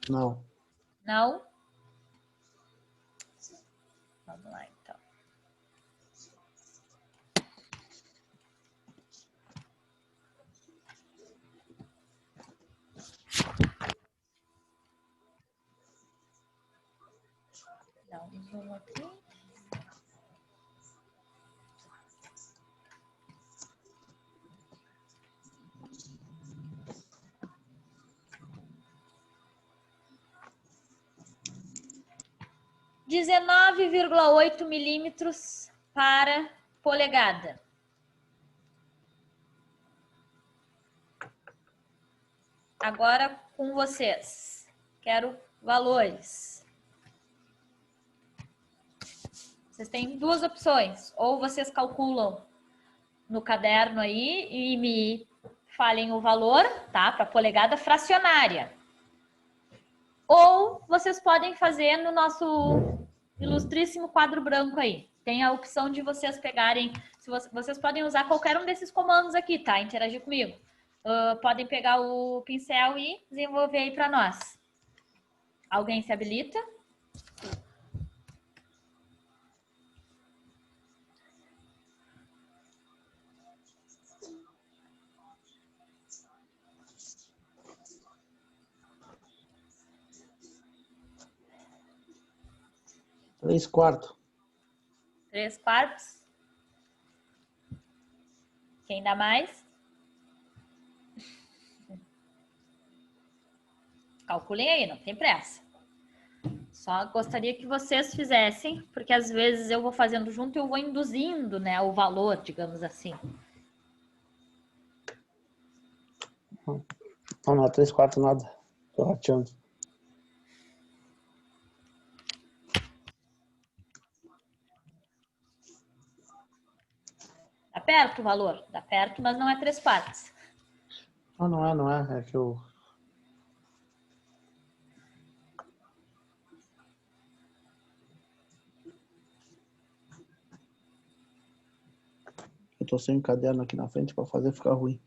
Não. Não? Vamos lá, então. Dá um zoom aqui. R$ 19,8 milímetros para polegada. Agora com vocês. Quero valores. Vocês têm duas opções. Ou vocês calculam no caderno aí e me falem o valor, tá? Para polegada fracionária. Ou vocês podem fazer no nosso ilustríssimo quadro branco aí. Tem a opção de vocês pegarem... Vocês podem usar qualquer um desses comandos aqui, tá? Interagir comigo. Podem pegar o pincel e desenvolver aí para nós. Alguém se habilita? Três quartos. 3/4. Quem dá mais? Calculem aí, não tem pressa. Só gostaria que vocês fizessem, porque às vezes eu vou fazendo junto e eu vou induzindo, né, o valor, digamos assim. Não é 3 quartos nada. Tô rateando. Dá perto o valor? Dá perto, mas não é 3/4. Não é. É que eu... Eu tô sem um caderno aqui na frente para fazer ficar ruim.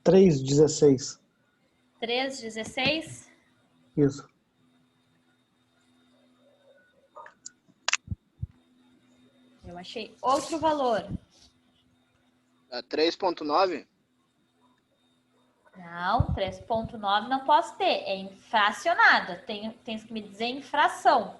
Três 16. 3,16. Isso. Eu achei outro valor. Dá 3,9? Não, 3,9 não posso ter. É infracionada. Tens que me dizer infração.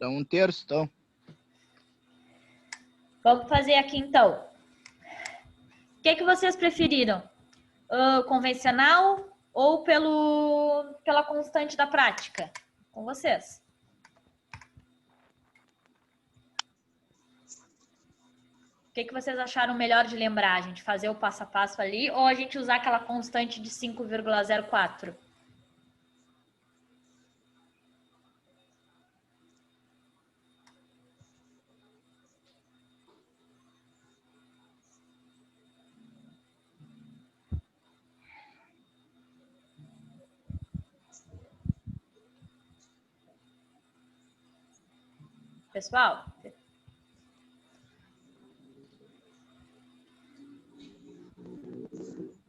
Dá 1/3, então. Vamos fazer aqui, então. O que vocês preferiram? Convencional ou pela constante da prática? Com vocês. O que vocês acharam melhor de lembrar? A gente fazer o passo a passo ali ou a gente usar aquela constante de 5,04? Pessoal,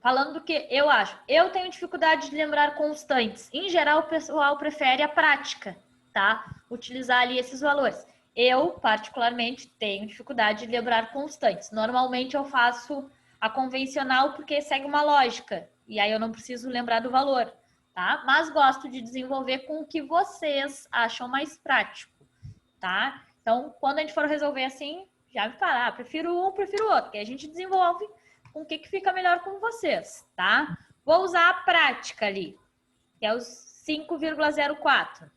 falando do que eu acho, eu tenho dificuldade de lembrar constantes. Em geral, o pessoal prefere a prática, tá? Utilizar ali esses valores. Eu, particularmente, tenho dificuldade de lembrar constantes. Normalmente, eu faço a convencional porque segue uma lógica. E aí, eu não preciso lembrar do valor, tá? Mas gosto de desenvolver com o que vocês acham mais prático, tá? Então, quando a gente for resolver assim, já me parar. Prefiro um, prefiro outro. Porque a gente desenvolve com o que fica melhor com vocês, tá? Vou usar a prática ali, que é os 5,04.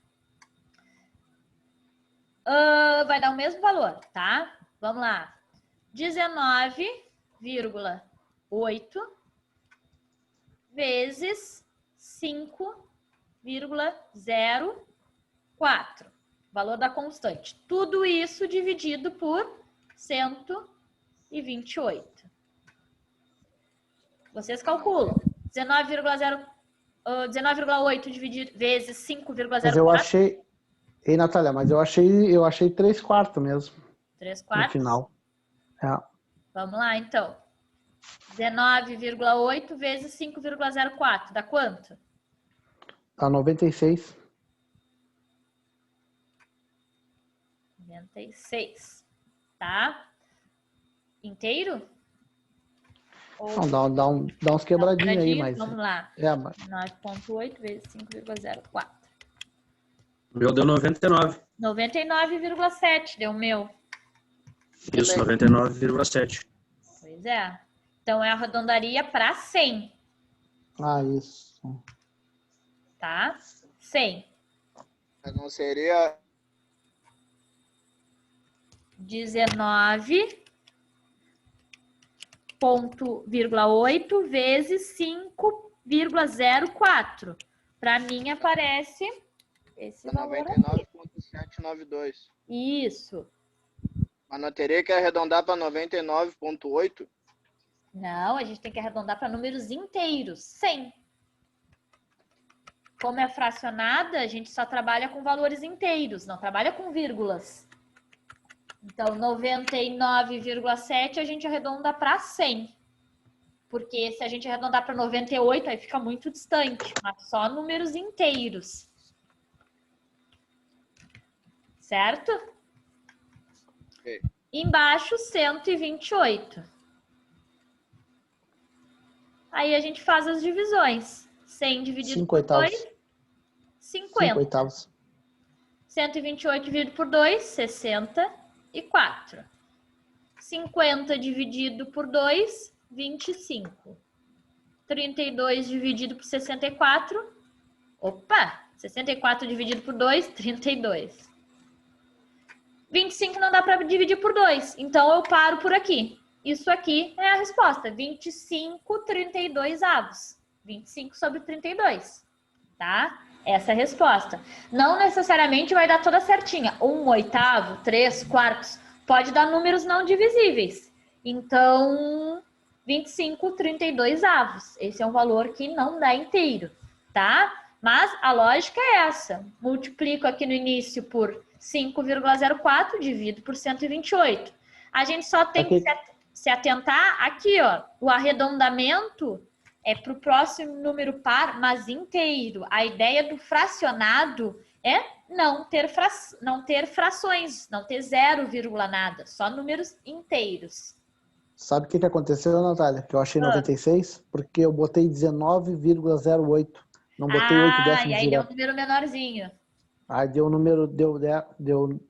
Vai dar o mesmo valor, tá? Vamos lá. 19,8 vezes 5,04. Valor da constante. Tudo isso dividido por 128. Vocês calculam. 19,8 dividido vezes 5,04. Mas eu achei... Ei, Natália, mas eu achei 3/4 mesmo. 3/4? No final. É. Vamos lá, então. 19,8 vezes 5,04. Dá quanto? Tá 96. 96. Tá? Inteiro? Ou... Não, dá uns quebradinhos aí, mas... Vamos lá. É, mas... 9,8 vezes 5,04. O meu deu 99. 99,7 deu o meu. Isso, 99,7. Pois é. Então, eu arredondaria para 100. Ah, isso. Tá? 100. Não seria... 19,8 vezes 5,04. Para mim, aparece esse valor aqui. 99,792. Isso. Mas não teria que arredondar para 99,8? Não, a gente tem que arredondar para números inteiros. 100. Como é fracionada, a gente só trabalha com valores inteiros, não trabalha com vírgulas. Então, 99,7 a gente arredonda para 100. Porque se a gente arredondar para 98, aí fica muito distante, mas só números inteiros. Certo? Ok. Embaixo, 128. Aí a gente faz as divisões. 100 dividido 5 por oitavos. 2, 5 50. oitavos. 128 dividido por 2, 64. 50 dividido por 2, 25. 32 dividido por 64. Opa! 64 dividido por 2, 32. 25 não dá para dividir por 2, então eu paro por aqui. Isso aqui é a resposta, 25 32 avos. 25 sobre 32, tá? Essa é a resposta. Não necessariamente vai dar toda certinha. 1/8, 3/4, pode dar números não divisíveis. Então, 25 32 avos. Esse é um valor que não dá inteiro, tá? Mas a lógica é essa. Multiplico aqui no início por 5,04, divido por 128. A gente só tem que se atentar aqui, ó. O arredondamento é para o próximo número par, mas inteiro. A ideia do fracionado é não ter frações, não ter 0, nada, só números inteiros. Sabe o que aconteceu, Natália? Que eu achei 96? Porque eu botei 19,08. Não botei 8 décimos e aí direto. deu um número menorzinho. Aí deu o número,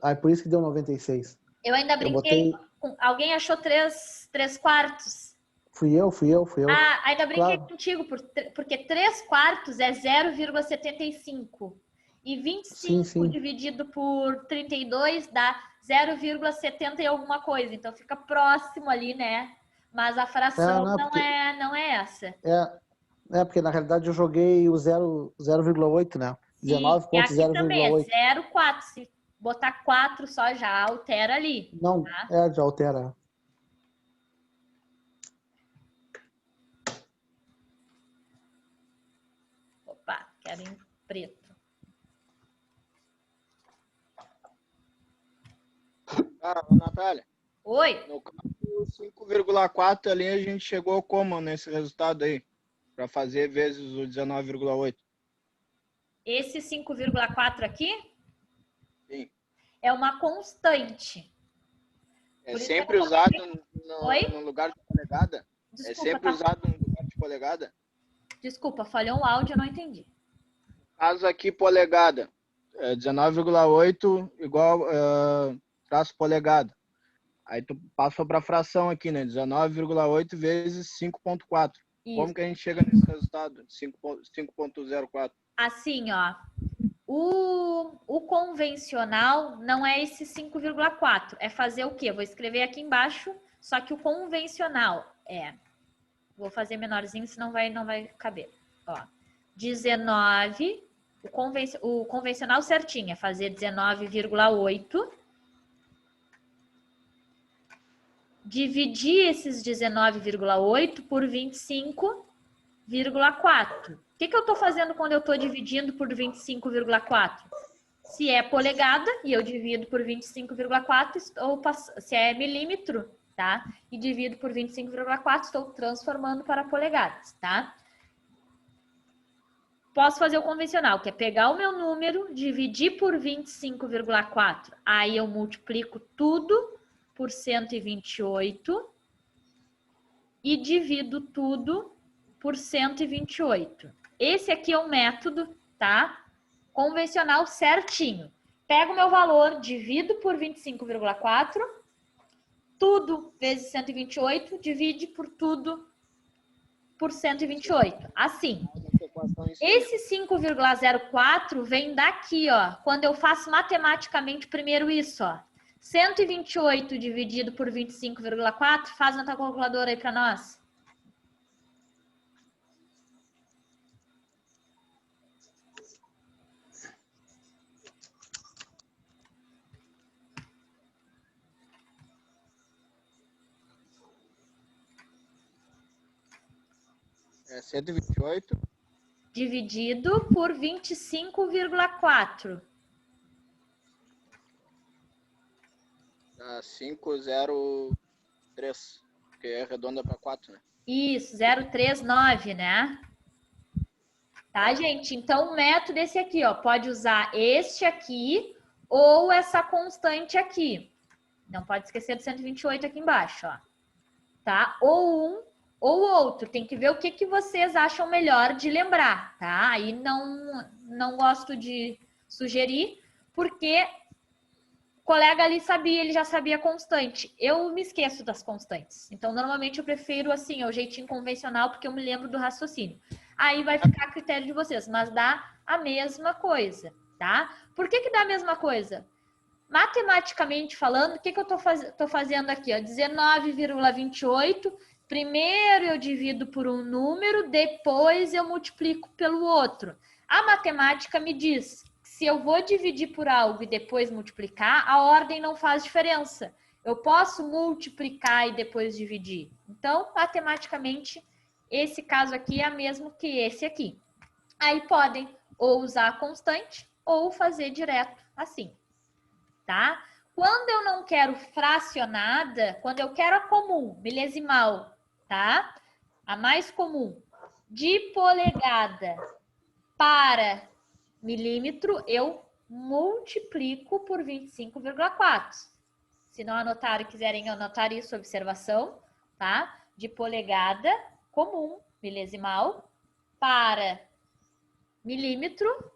aí por isso que deu 96. Eu ainda brinquei. Alguém achou 3/4? Fui eu. Ah, ainda brinquei Claro. contigo, porque 3/4 é 0,75. E 25 Sim. dividido por 32 dá 0,70 e alguma coisa. Então fica próximo ali, né? Mas a fração não é essa. Porque na realidade eu joguei o 0,8, né? Sim, e aqui também é 19,08. 0,4. Se botar 4 só já altera ali. Não, tá? já altera. Opa, quero em preto. Natália. Oi? No caso 5,4 ali a gente chegou como nesse resultado aí? Para fazer vezes o 19,8. Esse 5,4 aqui? Sim. É uma constante. É sempre usado no lugar de polegada? Desculpa, é sempre usado no lugar de polegada? Desculpa, falhou um áudio, eu não entendi. Caso aqui, polegada. 19,8 igual traço polegada. Aí tu passou para a fração aqui, né? 19,8 vezes 5,4. Como que a gente chega nesse resultado? 5,04. Assim, ó. O convencional não é esse 5,4. É fazer o quê? Eu vou escrever aqui embaixo, só que o convencional é... Vou fazer menorzinho, senão não vai caber. Ó, 19... O convencional certinho é fazer 19,8. Dividir esses 19,8 por 25,4. O que eu estou fazendo quando eu estou dividindo por 25,4? Se é polegada e eu divido por 25,4, se é milímetro, tá? E divido por 25,4, estou transformando para polegadas, tá? Posso fazer o convencional, que é pegar o meu número, dividir por 25,4. Aí eu multiplico tudo por 128 e divido tudo por 128. Esse aqui é o método, tá? Convencional certinho. Pego o meu valor, divido por 25,4, tudo vezes 128, divide por tudo por 128. Assim. Esse 5,04 vem daqui, ó. Quando eu faço matematicamente primeiro isso, ó. 128 dividido por 25,4, faz na tua calculadora aí para nós. É 128 dividido por 25,4. Dá 503, porque é redonda para 4, né? Isso, 039, né? Tá, gente? Então, o método é esse aqui, ó. Pode usar este aqui ou essa constante aqui. Não pode esquecer do 128 aqui embaixo, ó. Tá? Ou um ou outro. Tem que ver o que vocês acham melhor de lembrar, tá? Aí não gosto de sugerir, porque o colega ali sabia, ele já sabia constante. Eu me esqueço das constantes. Então, normalmente eu prefiro assim, o jeitinho convencional, porque eu me lembro do raciocínio. Aí vai ficar a critério de vocês, mas dá a mesma coisa, tá? Por que dá a mesma coisa? Matematicamente falando, o que eu tô fazendo aqui? 19,28. Primeiro eu divido por um número, depois eu multiplico pelo outro. A matemática me diz que se eu vou dividir por algo e depois multiplicar, a ordem não faz diferença. Eu posso multiplicar e depois dividir. Então, matematicamente, esse caso aqui é o mesmo que esse aqui. Aí podem ou usar a constante ou fazer direto assim. Tá? Quando eu não quero fracionada, quando eu quero a comum, milesimal, tá? A mais comum, de polegada para milímetro, eu multiplico por 25,4. Se não anotaram e quiserem anotar isso, observação, tá? De polegada comum, milesimal, para milímetro,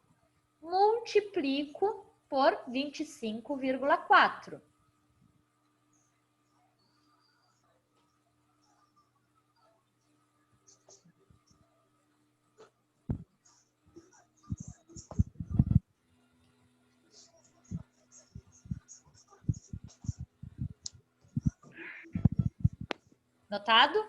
multiplico por 25,4. Notado?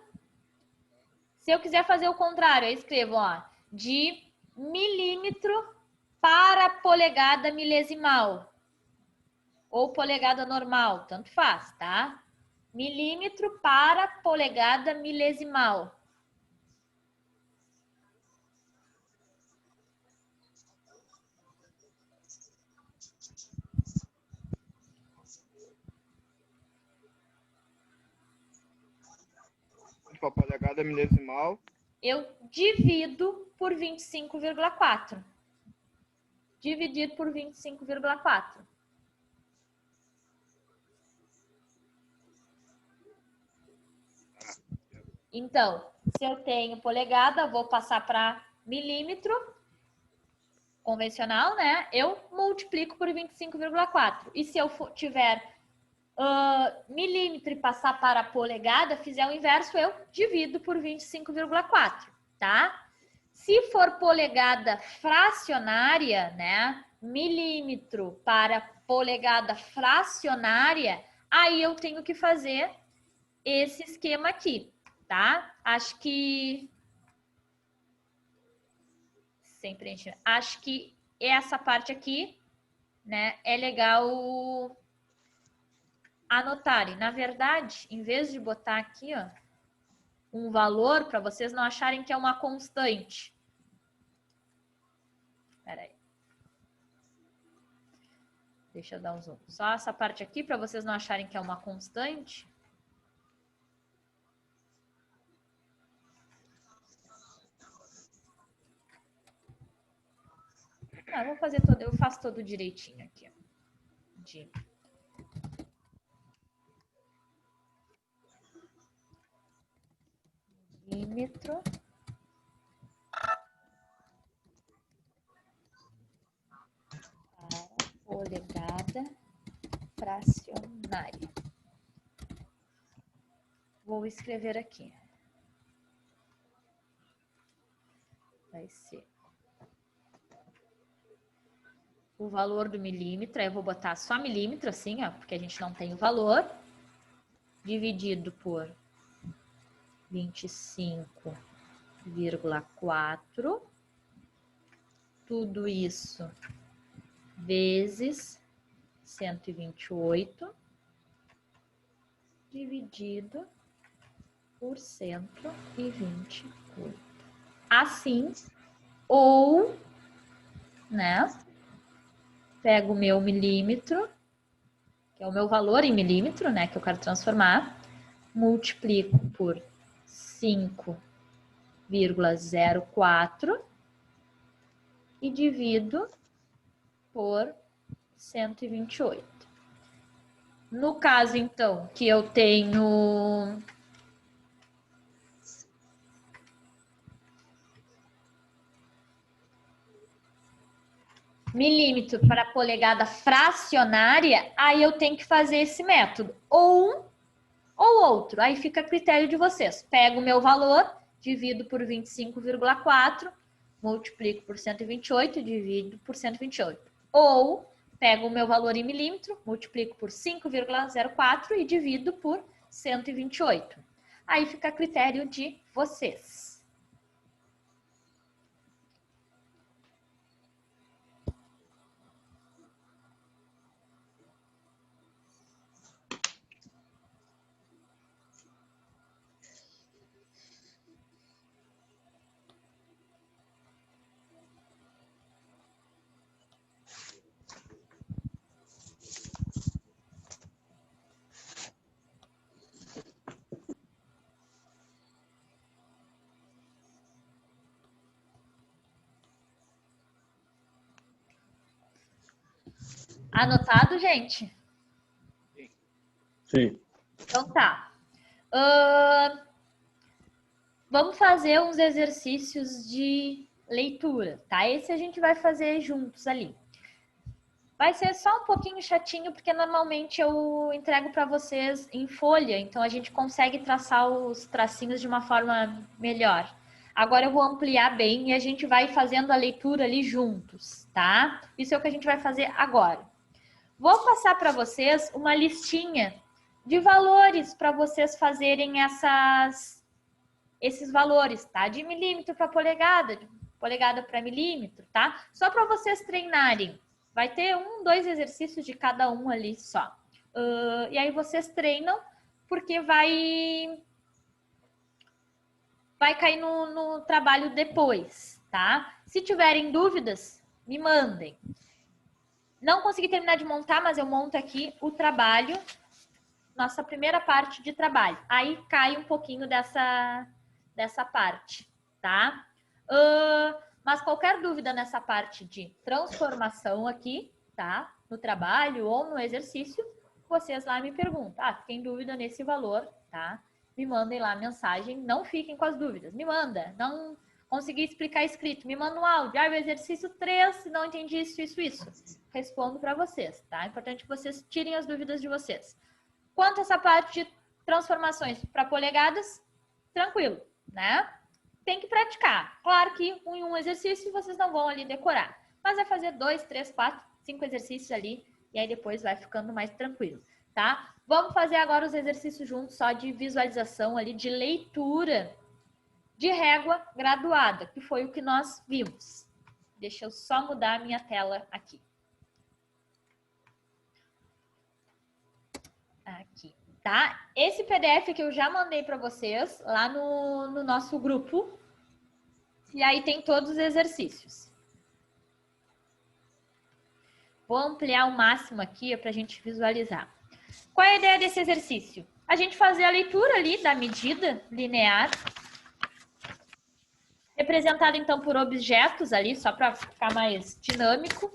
Se eu quiser fazer o contrário, eu escrevo, ó, de milímetro para polegada milesimal. Ou polegada normal, tanto faz, tá? Milímetro para polegada milesimal. Para polegada milesimal. Eu divido por 25,4. Dividir por 25,4. Então, se eu tenho polegada, vou passar para milímetro, convencional, né? Eu multiplico por 25,4. E se eu tiver milímetro e passar para polegada, fizer o inverso, eu divido por 25,4, tá? Se for polegada fracionária, né? Milímetro para polegada fracionária, aí eu tenho que fazer esse esquema aqui, tá? Acho que sem preencher. Acho que essa parte aqui, né, é legal anotarem. Na verdade, em vez de botar aqui, ó, um valor para vocês não acharem que é uma constante. Espera aí. Deixa eu dar um zoom. Só essa parte aqui para vocês não acharem que é uma constante. Ah, vou fazer todo, eu faço todo direitinho aqui, ó. De milímetro para polegada fracionária. Vou escrever aqui. Vai ser o valor do milímetro, aí eu vou botar só milímetro assim, ó, porque a gente não tem o valor, dividido por 25,4, tudo isso vezes 128, dividido por 128. Assim, Ou, né? Pego o meu milímetro, que é o meu valor em milímetro, né? Que eu quero transformar. Multiplico por 5,04 e divido por 128. No caso, então, que eu tenho milímetro para polegada fracionária, aí eu tenho que fazer esse método. Ou um ou outro. Aí fica a critério de vocês. Pego o meu valor, divido por 25,4, multiplico por 128, divido por 128. Ou pego o meu valor em milímetro, multiplico por 5,04 e divido por 128. Aí fica a critério de vocês. Anotado, gente? Sim. Então tá. Vamos fazer uns exercícios de leitura, tá? Esse a gente vai fazer juntos ali. Vai ser só um pouquinho chatinho, porque normalmente eu entrego para vocês em folha, então a gente consegue traçar os tracinhos de uma forma melhor. Agora eu vou ampliar bem e a gente vai fazendo a leitura ali juntos, tá? Isso é o que a gente vai fazer agora. Vou passar para vocês uma listinha de valores para vocês fazerem esses valores, tá? De milímetro para polegada, de polegada para milímetro, tá? Só para vocês treinarem. Vai ter 1, 2 exercícios de cada um ali só. E aí vocês treinam, porque vai cair no trabalho depois, tá? Se tiverem dúvidas, me mandem. Não consegui terminar de montar, mas eu monto aqui o trabalho, nossa primeira parte de trabalho. Aí cai um pouquinho dessa parte, tá? Mas qualquer dúvida nessa parte de transformação aqui, tá? No trabalho ou no exercício, vocês lá me perguntam. Tem dúvida nesse valor, tá? Me mandem lá a mensagem, não fiquem com as dúvidas. Me manda, não consegui explicar escrito, me manda um áudio. O exercício 3, não entendi isso. Respondo para vocês, tá? É importante que vocês tirem as dúvidas de vocês. Quanto a essa parte de transformações para polegadas, tranquilo, né? Tem que praticar. Claro que em um exercício vocês não vão ali decorar, mas vai fazer 2, 3, 4, 5 exercícios ali e aí depois vai ficando mais tranquilo, tá? Vamos fazer agora os exercícios juntos só de visualização ali, de leitura de régua graduada, que foi o que nós vimos. Deixa eu só mudar a minha tela aqui. Aqui, tá? Esse PDF que eu já mandei para vocês lá no nosso grupo. E aí tem todos os exercícios. Vou ampliar ao máximo aqui para a gente visualizar. Qual é a ideia desse exercício? A gente fazer a leitura ali da medida linear, representada então por objetos ali, só para ficar mais dinâmico,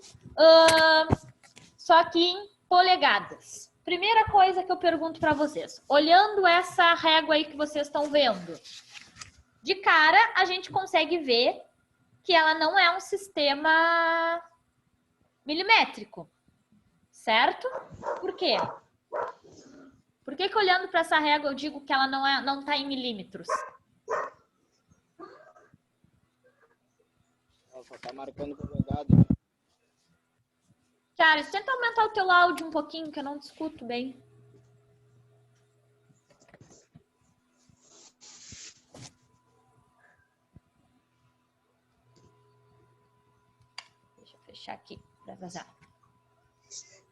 só que em polegadas. Primeira coisa que eu pergunto para vocês, olhando essa régua aí que vocês estão vendo, de cara a gente consegue ver que ela não é um sistema milimétrico, certo? Por quê? Por que olhando para essa régua eu digo que ela não está em milímetros? Ela só está marcando polegada. Charles, tenta aumentar o teu áudio um pouquinho, que eu não te escuto bem. Deixa eu fechar aqui para vazar.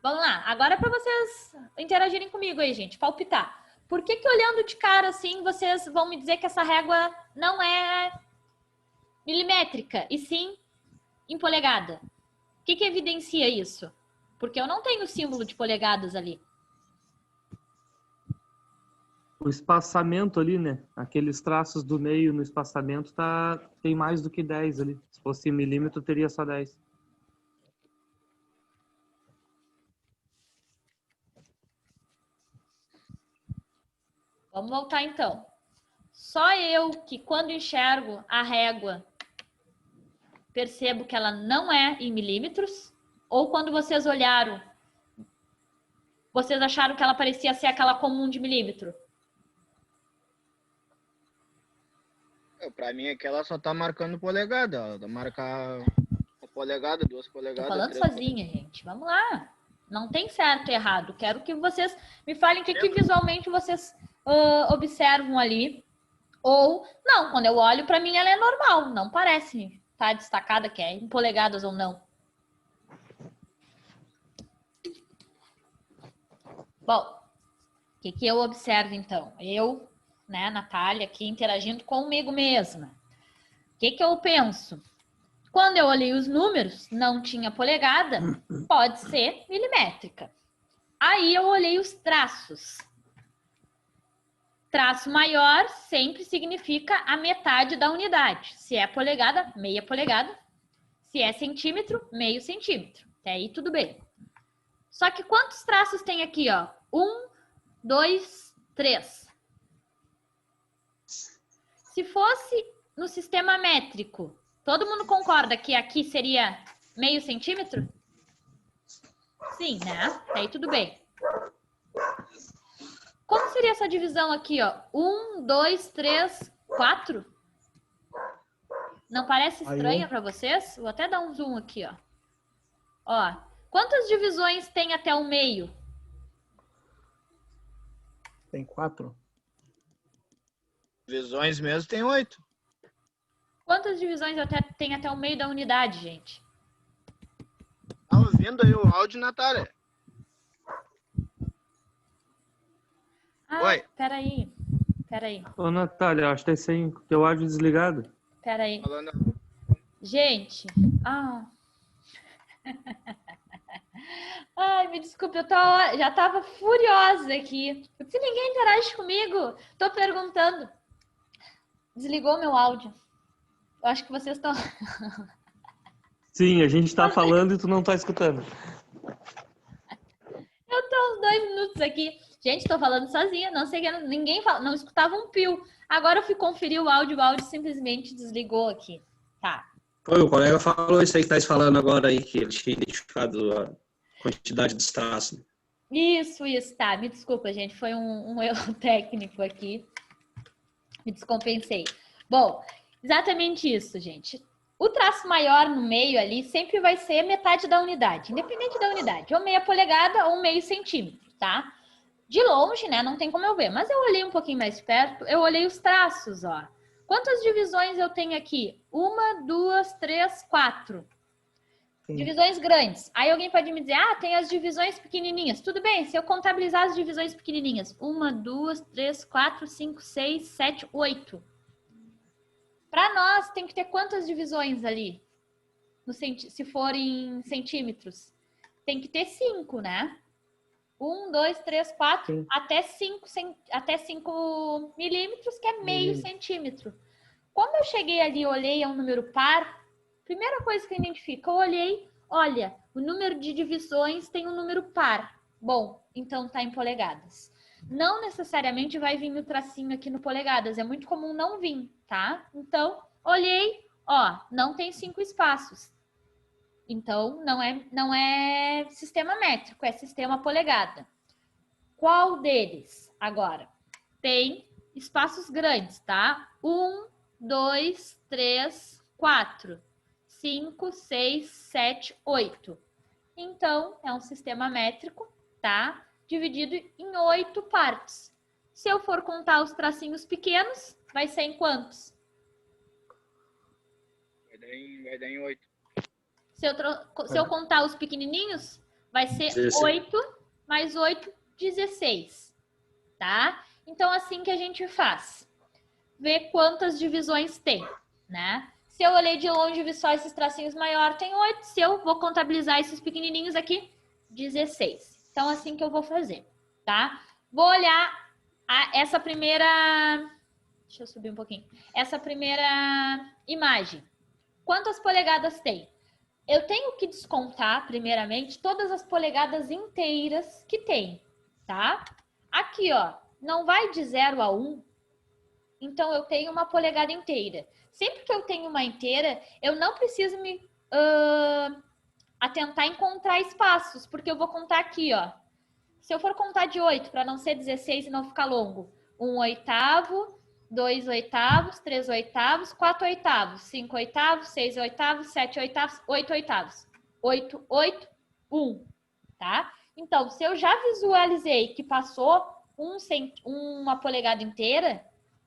Vamos lá, agora para vocês interagirem comigo aí, gente, palpitar. Por que olhando de cara assim, vocês vão me dizer que essa régua não é milimétrica, e sim em polegada. O que evidencia isso? Porque eu não tenho símbolo de polegadas ali. O espaçamento ali, né? Aqueles traços do meio no espaçamento tem mais do que 10 ali. Se fosse em milímetro, teria só 10. Vamos voltar então. Só eu que quando enxergo a régua percebo que ela não é em milímetros? Ou quando vocês olharam, vocês acharam que ela parecia ser aquela comum de milímetro? Pra mim aqui ela só tá marcando polegada. Ela tá marcando uma polegada, 2 Tô polegadas. falando 3 sozinha, gente. Vamos lá. Não tem certo e errado. Quero que vocês me falem o que visualmente vocês observam ali. Ou, não, quando eu olho, pra mim ela é normal. Não parece estar destacada que é em polegadas ou não. Bom, o que eu observo então? Eu, né, Natália, aqui interagindo comigo mesma. O que eu penso? Quando eu olhei os números, não tinha polegada, pode ser milimétrica. Aí eu olhei os traços. Traço maior sempre significa a metade da unidade. Se é polegada, meia polegada. Se é centímetro, meio centímetro. Até aí tudo bem. Só que quantos traços tem aqui, ó? 1, 2, 3. Se fosse no sistema métrico, todo mundo concorda que aqui seria meio centímetro? Sim, né? Até aí tudo bem. Como seria essa divisão aqui, ó? 1, 2, 3, 4? Não parece estranha para vocês? Vou até dar um zoom aqui, ó. Ó, quantas divisões tem até o meio? Tem 4. Divisões mesmo tem 8. Quantas divisões tem até o meio da unidade, gente? Tá ouvindo aí o áudio, Natália? Ah, Oi. Peraí. Ô, Natália, acho que tá sem teu áudio desligado. Peraí. Falando... Gente, ai, me desculpe, já tava furiosa aqui. Se ninguém interage comigo, tô perguntando. Desligou meu áudio. Eu acho que vocês estão... Sim, a gente tá falando e tu não tá escutando. Eu tô uns 2 minutos aqui. Gente, tô falando sozinha, não sei que ninguém fala, não escutava um pio. Agora eu fui conferir o áudio simplesmente desligou aqui. Tá. Foi, o colega falou isso aí que tá falando agora aí, que ele tinha identificado a quantidade de traços. Isso, tá. Me desculpa, gente, foi um erro técnico aqui. Me descompensei. Bom, exatamente isso, gente. O traço maior no meio ali sempre vai ser metade da unidade, independente da unidade, ou meia polegada ou meio centímetro, tá? De longe, né, não tem como eu ver, mas eu olhei um pouquinho mais perto, eu olhei os traços, ó. Quantas divisões eu tenho aqui? 1, 2, 3, 4. Sim. Divisões grandes. Aí alguém pode me dizer, tem as divisões pequenininhas. Tudo bem, se eu contabilizar as divisões pequenininhas. 1, 2, 3, 4, 5, 6, 7, 8. Para nós, tem que ter quantas divisões ali? Se for em centímetros? Tem que ter 5, né? 1, 2, 3, 4, sim. até 5 milímetros, que é meio centímetro. Como eu cheguei ali e olhei um número par, primeira coisa que eu identifico, eu olhei, olha, o número de divisões tem um número par. Bom, então tá em polegadas. Não necessariamente vai vir o tracinho aqui no polegadas, é muito comum não vir, tá? Então, olhei, ó, não tem 5 espaços. Então, não é sistema métrico, é sistema polegada. Qual deles? Agora, tem espaços grandes, tá? 1, 2, 3, 4, 5, 6, 7, 8. Então, é um sistema métrico, tá? Dividido em 8 partes. Se eu for contar os tracinhos pequenos, vai ser em quantos? Vai dar em 8. Se eu contar os pequenininhos, vai ser 8 mais 8, 16. Tá? Então, assim que a gente faz. Ver quantas divisões tem, né? Se Se eu olhei de longe e vi só esses tracinhos maiores, tem 8. Se eu vou contabilizar esses pequenininhos aqui, 16. Então, assim que eu vou fazer, tá? Vou olhar essa primeira... Deixa eu subir um pouquinho. Essa primeira imagem. Quantas polegadas tem? Eu tenho que descontar, primeiramente, todas as polegadas inteiras que tem, tá? Aqui, ó, não vai de 0 a 1, então eu tenho uma polegada inteira. Sempre que eu tenho uma inteira, eu não preciso me atentar em encontrar espaços, porque eu vou contar aqui, ó. Se eu for contar de 8, para não ser 16 e não ficar longo, 1/8, 2/8, 3/8, 4/8, 5/8, 6/8, 7/8, 8/8. 8, 8, 1, tá? Então, se eu já visualizei que passou uma polegada inteira,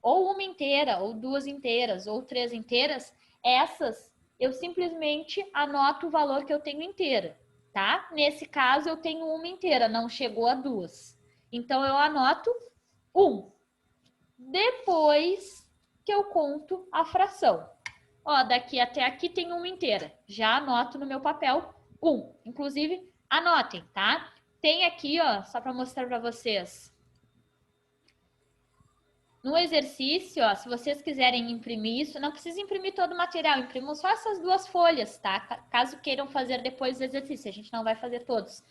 ou uma inteira, ou 2 inteiras, ou 3 inteiras, essas eu simplesmente anoto o valor que eu tenho inteira, tá? Nesse caso, eu tenho uma inteira, não chegou a 2. Então, eu anoto 1. Depois que eu conto a fração. Ó, daqui até aqui tem uma inteira. Já anoto no meu papel 1. Inclusive, anotem, tá? Tem aqui, ó, só para mostrar para vocês. No exercício, ó, se vocês quiserem imprimir isso, não precisa imprimir todo o material, imprimam só essas 2 folhas, tá? Caso queiram fazer depois do exercício, a gente não vai fazer todos.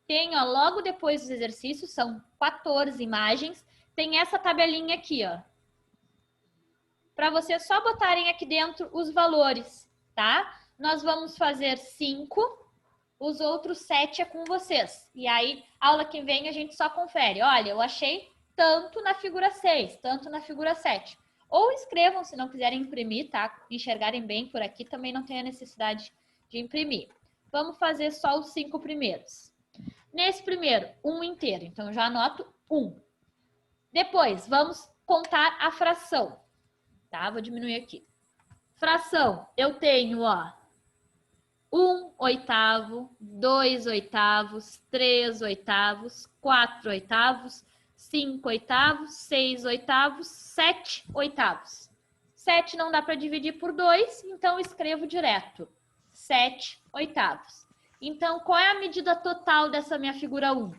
Tem, ó, logo depois dos exercícios, são 14 imagens, tem essa tabelinha aqui, ó. Para vocês só botarem aqui dentro os valores, tá? Nós vamos fazer 5, os outros 7 é com vocês. E aí, aula que vem, a gente só confere. Olha, eu achei tanto na figura 6, tanto na figura 7. Ou escrevam, se não quiserem imprimir, tá? Enxergarem bem por aqui, também não tem a necessidade de imprimir. Vamos fazer só os 5 primeiros. Nesse primeiro, 1 inteiro. Então, eu já anoto 1. Depois, vamos contar a fração. Tá? Vou diminuir aqui. Fração, eu tenho, ó, 1/8, 2/8, 3/8, 4/8, 5/8, 6/8, 7/8. 7 não dá para dividir por 2, então eu escrevo direto. 7/8. Então, qual é a medida total dessa minha figura 1?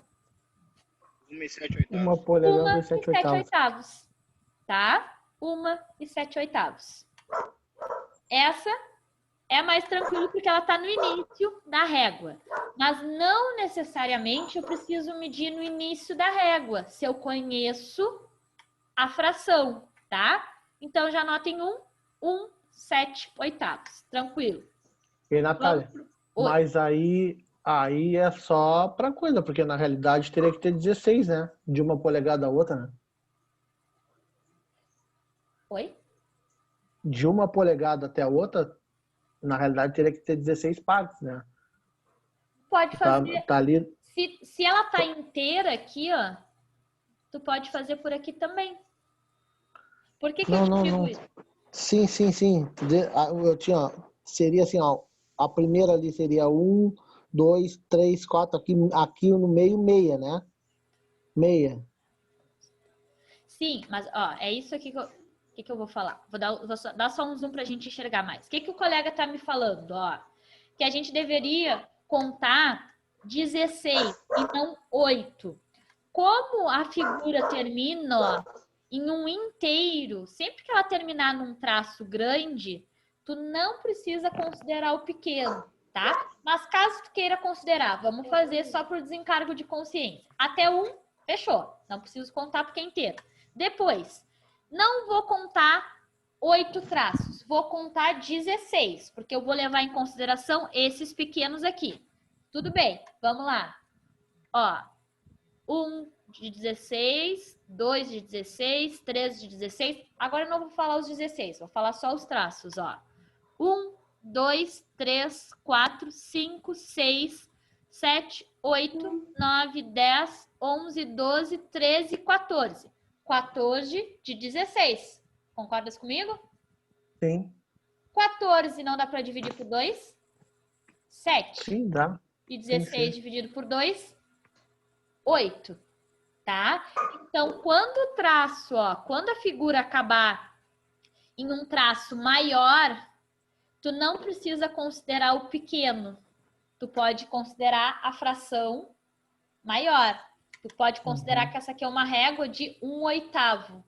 1/7/8. Uma polegada e 7 7 oitavos. oitavos, tá? 1/7/8. Essa é mais tranquila porque ela está no início da régua. Mas não necessariamente eu preciso medir no início da régua, se eu conheço a fração, tá? Então, já anotem 1/7/8. Tranquilo. E Natália, mas aí é só para coisa, porque na realidade teria que ter 16, né? De uma polegada a outra, né? Oi? De uma polegada até a outra, na realidade teria que ter 16 partes, né? Pode fazer. Tá ali. Se ela tá inteira aqui, ó, tu pode fazer por aqui também. Por que eu te digo isso? Sim. Eu tinha, seria assim, ó, a primeira ali seria 1, 2, 3, 4, aqui no meio, meia, né? Meia. Sim, mas ó, é isso aqui que eu vou falar. Vou dar só um zoom pra gente enxergar mais. O que o colega tá me falando, ó? Que a gente deveria contar 16 e não 8. Como a figura termina, ó, em um inteiro, sempre que ela terminar num traço grande, tu não precisa considerar o pequeno, tá? Mas caso tu queira considerar, vamos fazer só por desencargo de consciência. Até 1, fechou. Não preciso contar porque é inteiro. Depois, não vou contar 8 traços, vou contar 16, porque eu vou levar em consideração esses pequenos aqui. Tudo bem, vamos lá. Ó, 1 de 16, 2 de 16, 3 de 16. Agora eu não vou falar os 16, vou falar só os traços, ó. 1, 2, 3, 4, 5, 6, 7, 8, 9, 10, 11, 12, 13, 14. 14 de 16. Concordas comigo? Sim. 14 não dá para dividir por 2? 7. Sim, dá. E 16 sim. dividido por 2? 8. Tá? Então, quando o traço, ó, quando a figura acabar em um traço maior, tu não precisa considerar o pequeno. Tu pode considerar a fração maior. Tu pode considerar que essa aqui é uma régua de 1/8.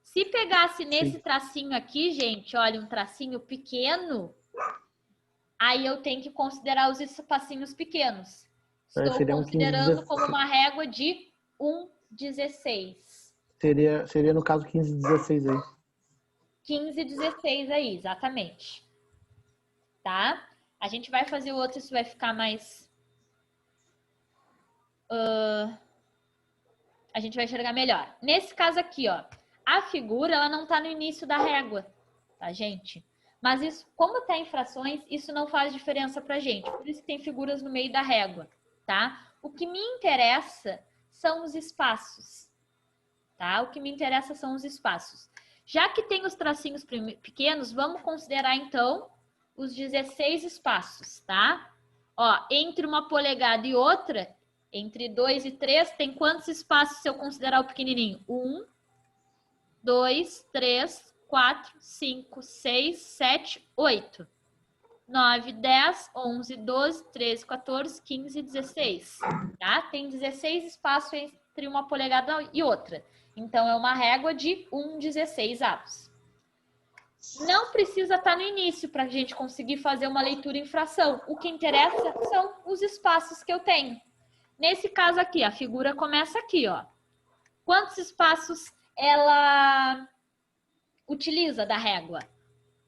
Se pegasse nesse tracinho aqui, gente, olha, um tracinho pequeno, aí eu tenho que considerar os espacinhos pequenos. Estou considerando como uma régua de 1/16. Seria no caso 15/16 aí. 15/16 aí, exatamente. Tá? A gente vai fazer o outro, isso vai ficar mais... a gente vai enxergar melhor. Nesse caso aqui, ó, a figura, ela não tá no início da régua, tá, gente? Mas isso, como tá em frações, isso não faz diferença pra gente. Por isso que tem figuras no meio da régua, tá? O que me interessa são os espaços, tá? O que me interessa são os espaços. Já que tem os tracinhos pequenos, vamos considerar, então, os 16 espaços, tá? Ó, entre uma polegada e outra, entre 2 e 3, tem quantos espaços se eu considerar o pequenininho? 1, 2, 3, 4, 5, 6, 7, 8, 9, 10, 11, 12, 13, 14, 15, 16. Tá? Tem 16 espaços entre uma polegada e outra. Então, é uma régua de 1/16. Não precisa estar no início para a gente conseguir fazer uma leitura em fração. O que interessa são os espaços que eu tenho. Nesse caso aqui, a figura começa aqui, ó. Quantos espaços ela utiliza da régua?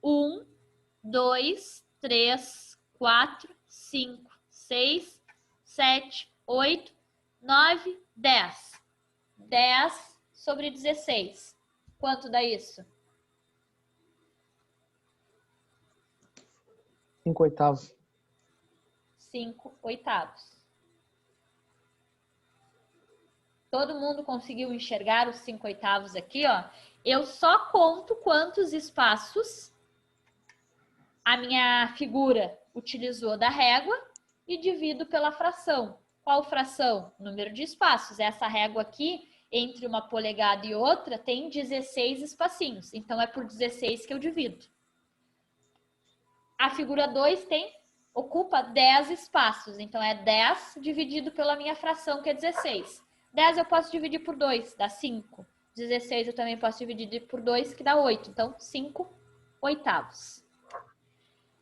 1, 2, 3, 4, 5, 6, 7, 8, 9, 10. 10 sobre 16. Quanto dá isso? 5/8. 5/8. Todo mundo conseguiu enxergar os 5/8 aqui, ó? Eu só conto quantos espaços a minha figura utilizou da régua e divido pela fração. Qual fração? Número de espaços. Essa régua aqui, entre uma polegada e outra, tem 16 espacinhos. Então, é por 16 que eu divido. A figura 2 ocupa 10 espaços. Então, é 10 dividido pela minha fração, que é 16. 10 eu posso dividir por 2, dá 5. 16 eu também posso dividir por 2, que dá 8. Então, 5/8.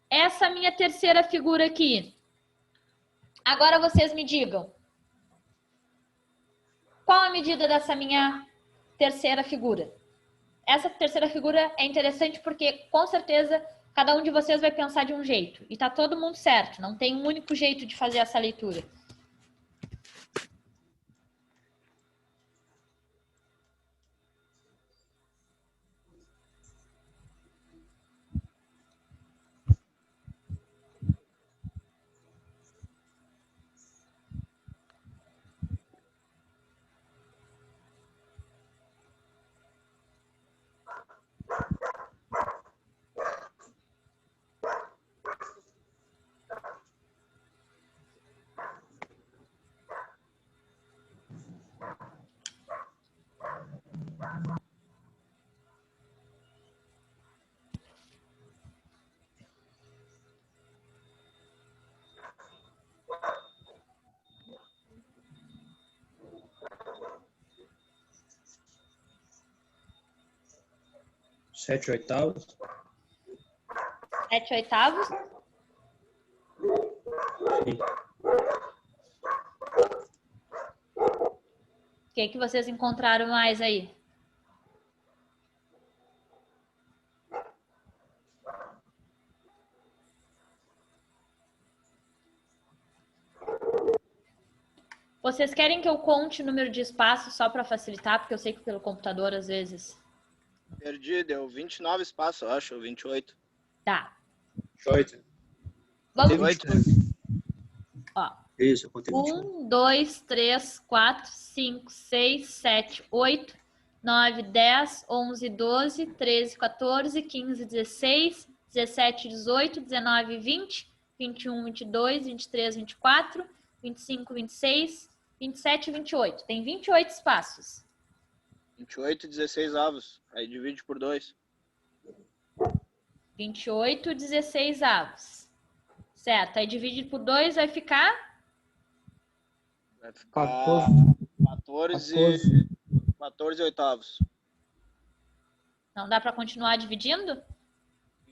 Essa é a minha terceira figura aqui. Agora vocês me digam. Qual a medida dessa minha terceira figura? Essa terceira figura é interessante porque, com certeza, cada um de vocês vai pensar de um jeito. E tá todo mundo certo. Não tem um único jeito de fazer essa leitura. Sete oitavos. 7/8? Sim. O que vocês encontraram mais aí? Vocês querem que eu conte o número de espaços só para facilitar? Porque eu sei que pelo computador, às vezes... Perdi, deu 29 espaços, eu acho, ou 28. Tá. 8. Vamos... 28. Ó. Isso, eu contei 28. 1, 2, 3, 4, 5, 6, 7, 8, 9, 10, 11, 12, 13, 14, 15, 16, 17, 18, 19, 20, 21, 22, 23, 24, 25, 26, 27 e 28. Tem 28 espaços. 28 e 16 avos. Aí divide por 2. 28 16avos. Certo, aí divide por 2 vai ficar? Vai ficar 14 oitavos. Não dá para continuar dividindo?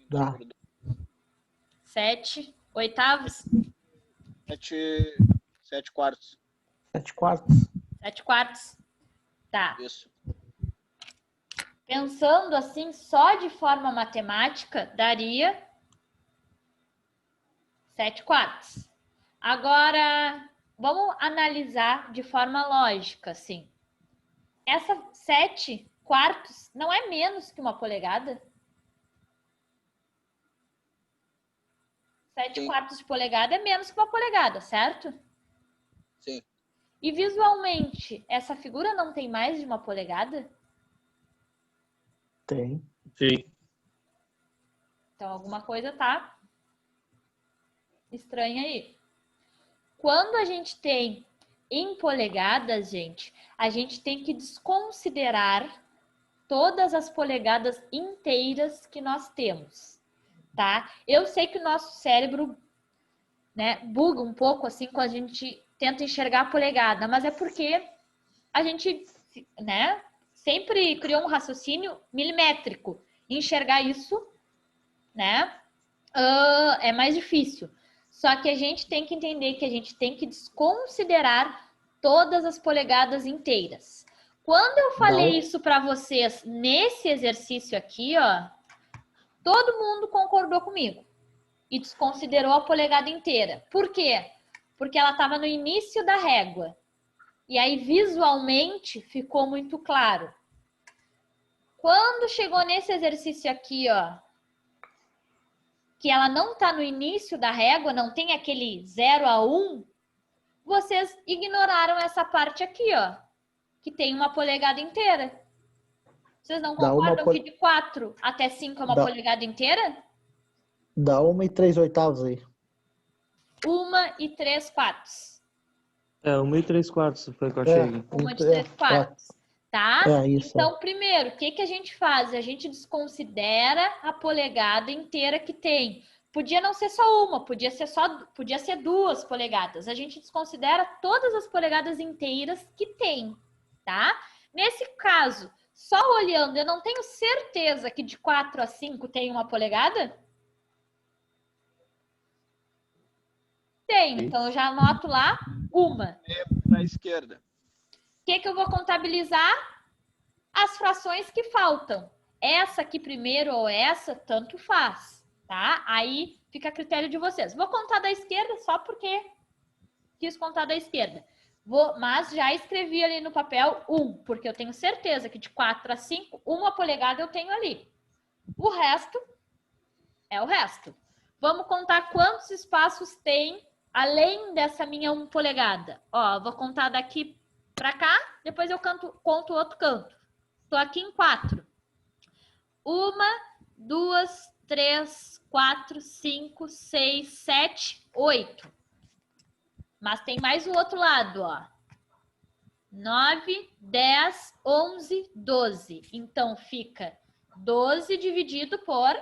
Dá. 7 oitavos? 7 quartos. 7 quartos. 7 quartos. Tá. Isso. Pensando assim, só de forma matemática, daria 7 quartos. Agora, vamos analisar de forma lógica, assim. Essa 7 quartos não é menos que uma polegada? 7 Sim. quartos de polegada é menos que uma polegada, certo? Sim. E visualmente, essa figura não tem mais de uma polegada? Tem. Sim. Então, alguma coisa tá estranha aí. Quando a gente tem em polegadas, gente, a gente tem que desconsiderar todas as polegadas inteiras que nós temos, tá? Eu sei que o nosso cérebro, né, buga um pouco assim quando a gente tenta enxergar a polegada, mas é porque a gente, né, sempre criou um raciocínio milimétrico. Enxergar isso, né, é mais difícil. Só que a gente tem que entender que a gente tem que desconsiderar todas as polegadas inteiras. Quando eu falei isso para vocês nesse exercício aqui, ó, todo mundo concordou comigo e desconsiderou a polegada inteira. Por quê? Porque ela estava no início da régua. E aí, visualmente, ficou muito claro. Quando chegou nesse exercício aqui, ó, que ela não está no início da régua, não tem aquele 0 a 1, vocês ignoraram essa parte aqui, ó, que tem uma polegada inteira. Vocês não concordam que de 4 até 5 é uma polegada inteira? Dá 1 e 3 oitavos aí. 1 e 3 quartos. 1 e 3 quartos foi o que eu achei. 1 de 3 quartos. Tá? Isso. Então, primeiro, o que a gente faz? A gente desconsidera a polegada inteira que tem. Podia não ser só uma, podia ser 2 polegadas. A gente desconsidera todas as polegadas inteiras que tem, tá? Nesse caso, só olhando, eu não tenho certeza que de 4 a 5 tem uma polegada? Tem, então eu já anoto lá uma. Para a esquerda. O que eu vou contabilizar? As frações que faltam. Essa aqui primeiro ou essa, tanto faz, tá? Aí fica a critério de vocês. Vou contar da esquerda só porque quis contar da esquerda. Mas já escrevi ali no papel 1, porque eu tenho certeza que de 4 a 5, 1 polegada eu tenho ali. O resto é o resto. Vamos contar quantos espaços tem além dessa minha 1 polegada. Ó, vou contar daqui para cá, depois eu conto o outro canto. Estou aqui em 4. 1, 2, 3, 4, 5, 6, 7, 8. Mas tem mais o outro lado, ó. 9, 10, 11, 12. Então, fica 12 dividido por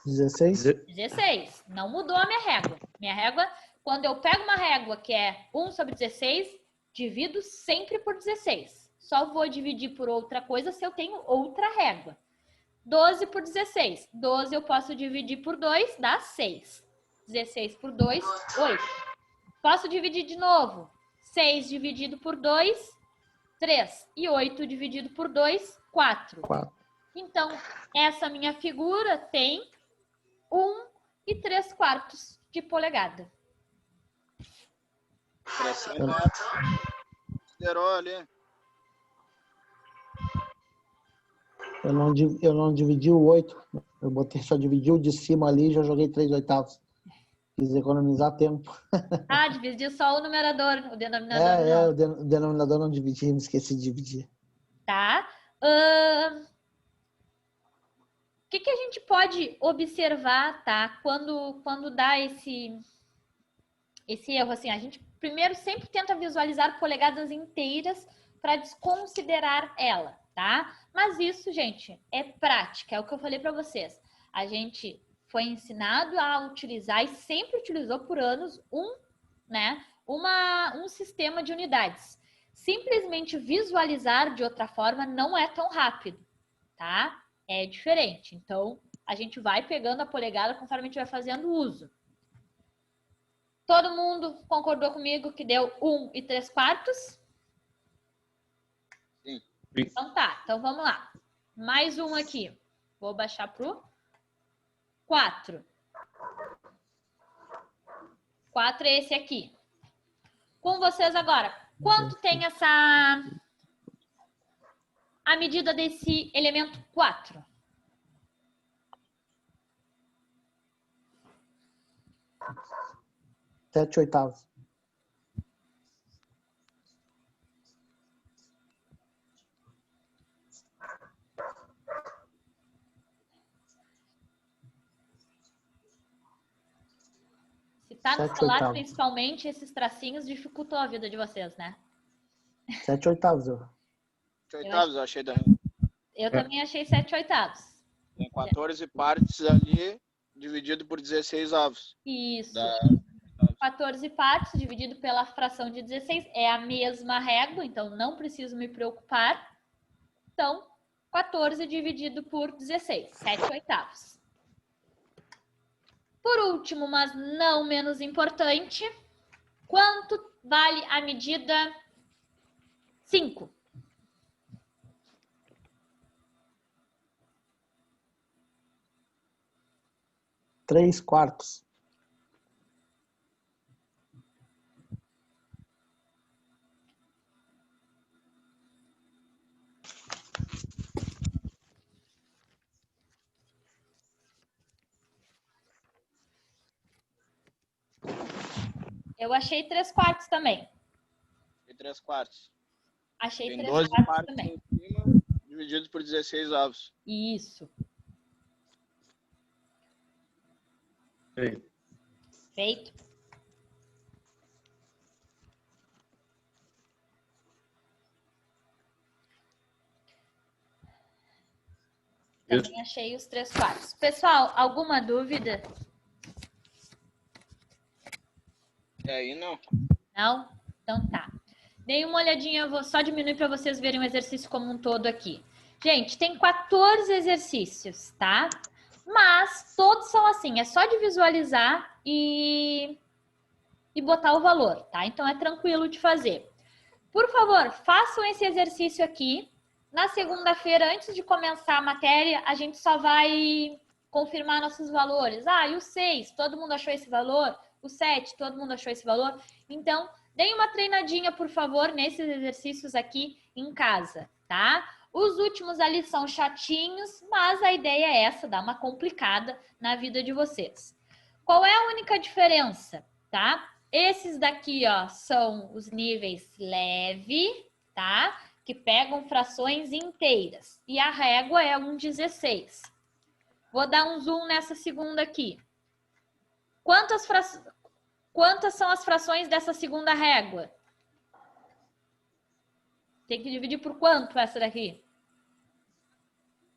16. Não mudou a minha régua. Minha régua, quando eu pego uma régua que é 1 sobre 16, divido sempre por 16. Só vou dividir por outra coisa se eu tenho outra régua. 12 por 16. 12 eu posso dividir por 2, dá 6. 16 por 2, 8. Posso dividir de novo. 6 dividido por 2, 3. E 8 dividido por 2, 4. Então, essa minha figura tem 1 e 3 quartos de polegada. Considerou ali. Eu não dividi o 8. Eu só dividi o de cima ali e já joguei 3 oitavos. Quis economizar tempo. Ah, dividiu só o numerador, o denominador não. O denominador não dividi, me esqueci de dividir. Tá? O que a gente pode observar, tá? Quando dá esse erro, assim, a gente primeiro sempre tenta visualizar polegadas inteiras para desconsiderar ela. tá? Mas isso, gente, é prática, é o que eu falei para vocês. A gente foi ensinado a utilizar e sempre utilizou por anos um sistema de unidades. Simplesmente visualizar de outra forma não é tão rápido, tá? É diferente. Então, a gente vai pegando a polegada conforme a gente vai fazendo uso. Todo mundo concordou comigo que deu 1 3/4? Sim. Então tá, então vamos lá. Mais um aqui. Vou baixar pro 4. 4 é esse aqui. Com vocês agora. Quanto tem a medida desse elemento 4? 7/8. Se tá no 7/8. celular, principalmente, esses tracinhos dificultou a vida de vocês, né? 7/8, eu. 8/8, eu achei também. Eu também achei 7/8. Tem 14 partes ali, dividido por 16 avos. Isso. Da... 14 partes dividido pela fração de 16 é a mesma régua, então não preciso me preocupar. Então, 14 dividido por 16, 7/8. Por último, mas não menos importante, quanto vale a medida 5? 3/4. Eu achei 3/4 também. E 3/4. Achei Tem 3/4 12 partes também. em cima, dividido por 16 avos. Isso. Feito. Feito. Também achei os 3/4. Pessoal, alguma dúvida? Aí não. Não? Então tá. Dei uma olhadinha, eu vou só diminuir para vocês verem o exercício como um todo aqui. Gente, tem 14 exercícios, tá? Mas todos são assim, é só de visualizar e botar o valor, tá? Então é tranquilo de fazer. Por favor, façam esse exercício aqui. Na segunda-feira, antes de começar a matéria, a gente só vai confirmar nossos valores. Ah, e o 6, todo mundo achou esse valor? O 7, todo mundo achou esse valor? Então, deem uma treinadinha, por favor, nesses exercícios aqui em casa, tá? Os últimos ali são chatinhos, mas a ideia é essa, dar uma complicada na vida de vocês. Qual é a única diferença, tá? Esses daqui, ó, são os níveis leve, tá? Que pegam frações inteiras. E a régua é 1/16. Vou dar um zoom nessa segunda aqui. Quantas são as frações dessa segunda régua? Tem que dividir por quanto essa daqui?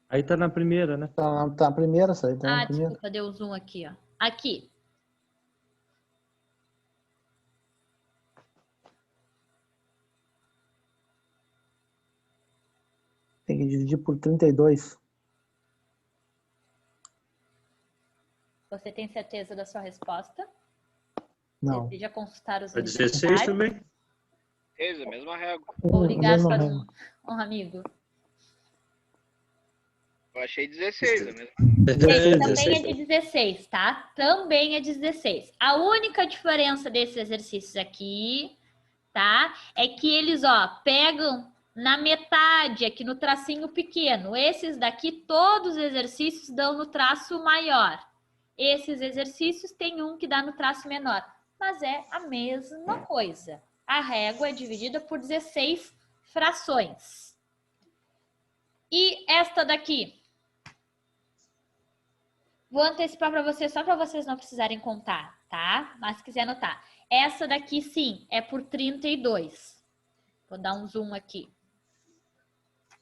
Aí tá na primeira, né? Tá na primeira, essa aí. Tá na primeira. Desculpa, deu o zoom aqui, ó. Aqui. Tem que dividir por 32. Você tem certeza da sua resposta? Não. Deseja consultar os A 16 também? É a mesma régua. Vou ligar Mesma para régua. um amigo. Eu achei 16, a mesma. Esse também é de 16, tá? Também é de 16. A única diferença desses exercícios aqui, tá? É que eles, ó, pegam na metade, aqui no tracinho pequeno. Esses daqui, todos os exercícios dão no traço maior. Esses exercícios tem um que dá no traço menor. Mas é a mesma coisa. A régua é dividida por 16 frações. E esta daqui? Vou antecipar para vocês, só para vocês não precisarem contar, tá? Mas se quiser anotar. Essa daqui, sim, é por 32. Vou dar um zoom aqui.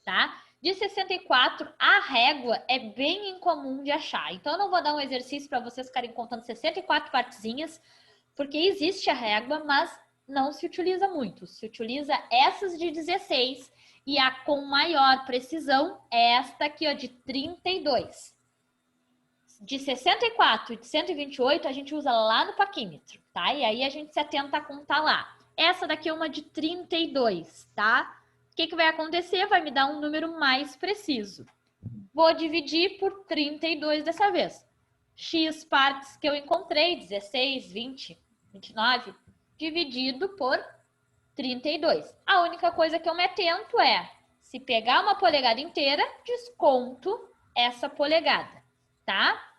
Tá? De 64, a régua é bem incomum de achar. Então, eu não vou dar um exercício para vocês ficarem contando 64 partezinhas, porque existe a régua, mas não se utiliza muito. Se utiliza essas de 16 e a com maior precisão é esta aqui, ó, de 32. De 64 e de 128 a gente usa lá no paquímetro, tá? E aí a gente se atenta a contar lá. Essa daqui é uma de 32, tá? O que vai acontecer? Vai me dar um número mais preciso. Vou dividir por 32 dessa vez. X partes que eu encontrei, 16, 20, 29, dividido por 32. A única coisa que eu me atento é, se pegar uma polegada inteira, desconto essa polegada, tá?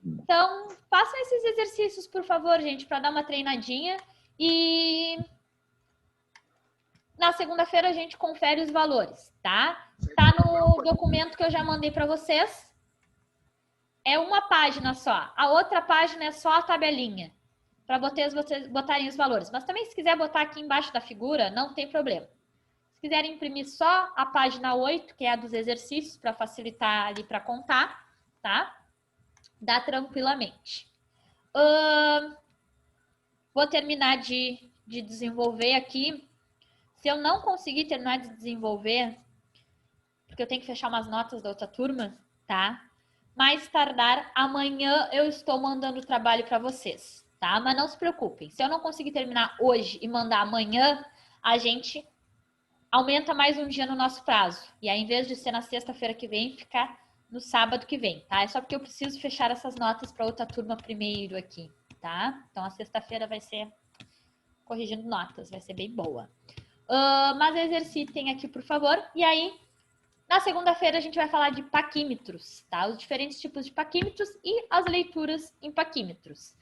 Então, façam esses exercícios, por favor, gente, para dar uma treinadinha. E na segunda-feira a gente confere os valores, tá? Tá no documento que eu já mandei para vocês. É uma página só. A outra página é só a tabelinha, para vocês botarem os valores. Mas também, se quiser botar aqui embaixo da figura, não tem problema. Se quiserem imprimir só a página 8, que é a dos exercícios, para facilitar ali para contar, tá? Dá tranquilamente. Vou terminar de desenvolver aqui. Se eu não conseguir terminar de desenvolver, porque eu tenho que fechar umas notas da outra turma, tá? Mais tardar, amanhã eu estou mandando o trabalho para vocês, tá? Mas não se preocupem. Se eu não conseguir terminar hoje e mandar amanhã, a gente aumenta mais um dia no nosso prazo. E aí, em vez de ser na sexta-feira que vem, fica no sábado que vem, tá? É só porque eu preciso fechar essas notas para outra turma primeiro aqui, tá? Então, a sexta-feira vai ser corrigindo notas, vai ser bem boa. Mas exercitem aqui, por favor. E aí, na segunda-feira, a gente vai falar de paquímetros, tá? Os diferentes tipos de paquímetros e as leituras em paquímetros.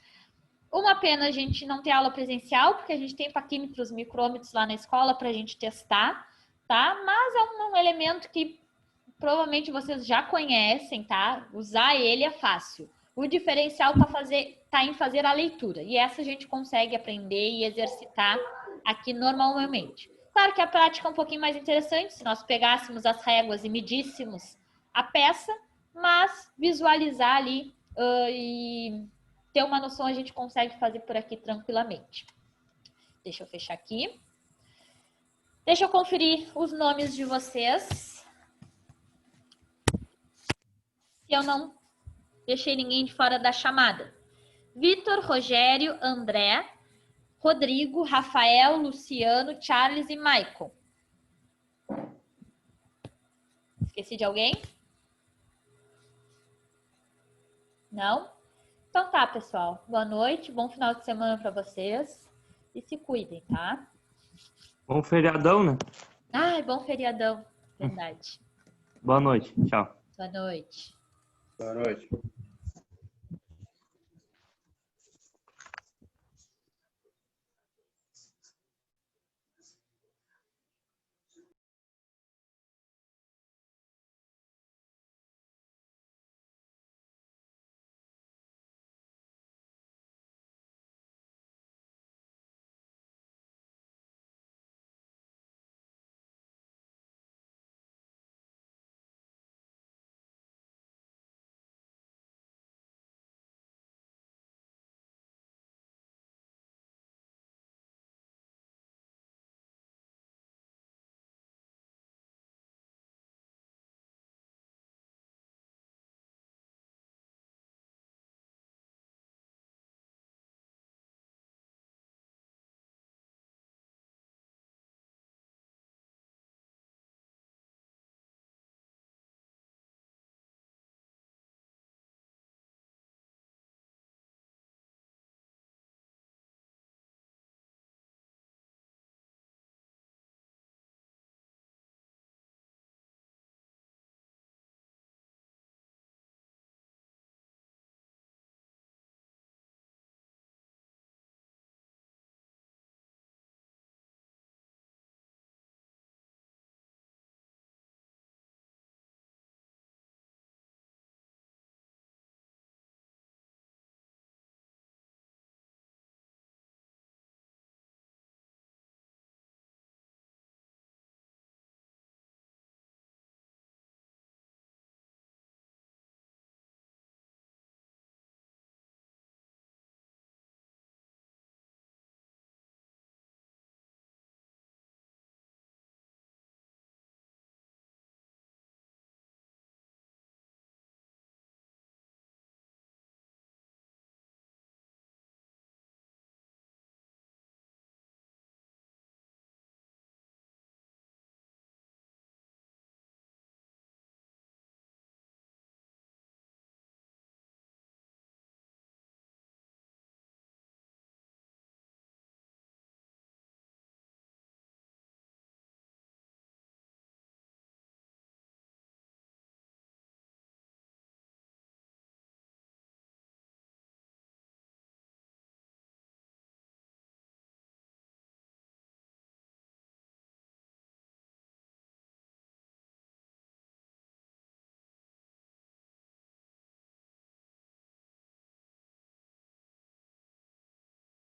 Uma pena a gente não ter aula presencial, porque a gente tem paquímetros, micrômetros lá na escola para a gente testar, tá? Mas é um elemento que provavelmente vocês já conhecem, tá? Usar ele é fácil. O diferencial tá em fazer a leitura. E essa a gente consegue aprender e exercitar aqui normalmente. Claro que a prática é um pouquinho mais interessante, se nós pegássemos as réguas e medíssemos a peça, mas visualizar ali e ter uma noção a gente consegue fazer por aqui tranquilamente. Deixa eu fechar aqui. Deixa eu conferir os nomes de vocês. Se eu não deixei ninguém de fora da chamada. Vitor, Rogério, André, Rodrigo, Rafael, Luciano, Charles e Michael. Esqueci de alguém? Não? Então tá, pessoal. Boa noite, bom final de semana para vocês. E se cuidem, tá? Bom feriadão, né? Ai, bom feriadão. Verdade. Boa noite. Tchau. Boa noite. Boa noite.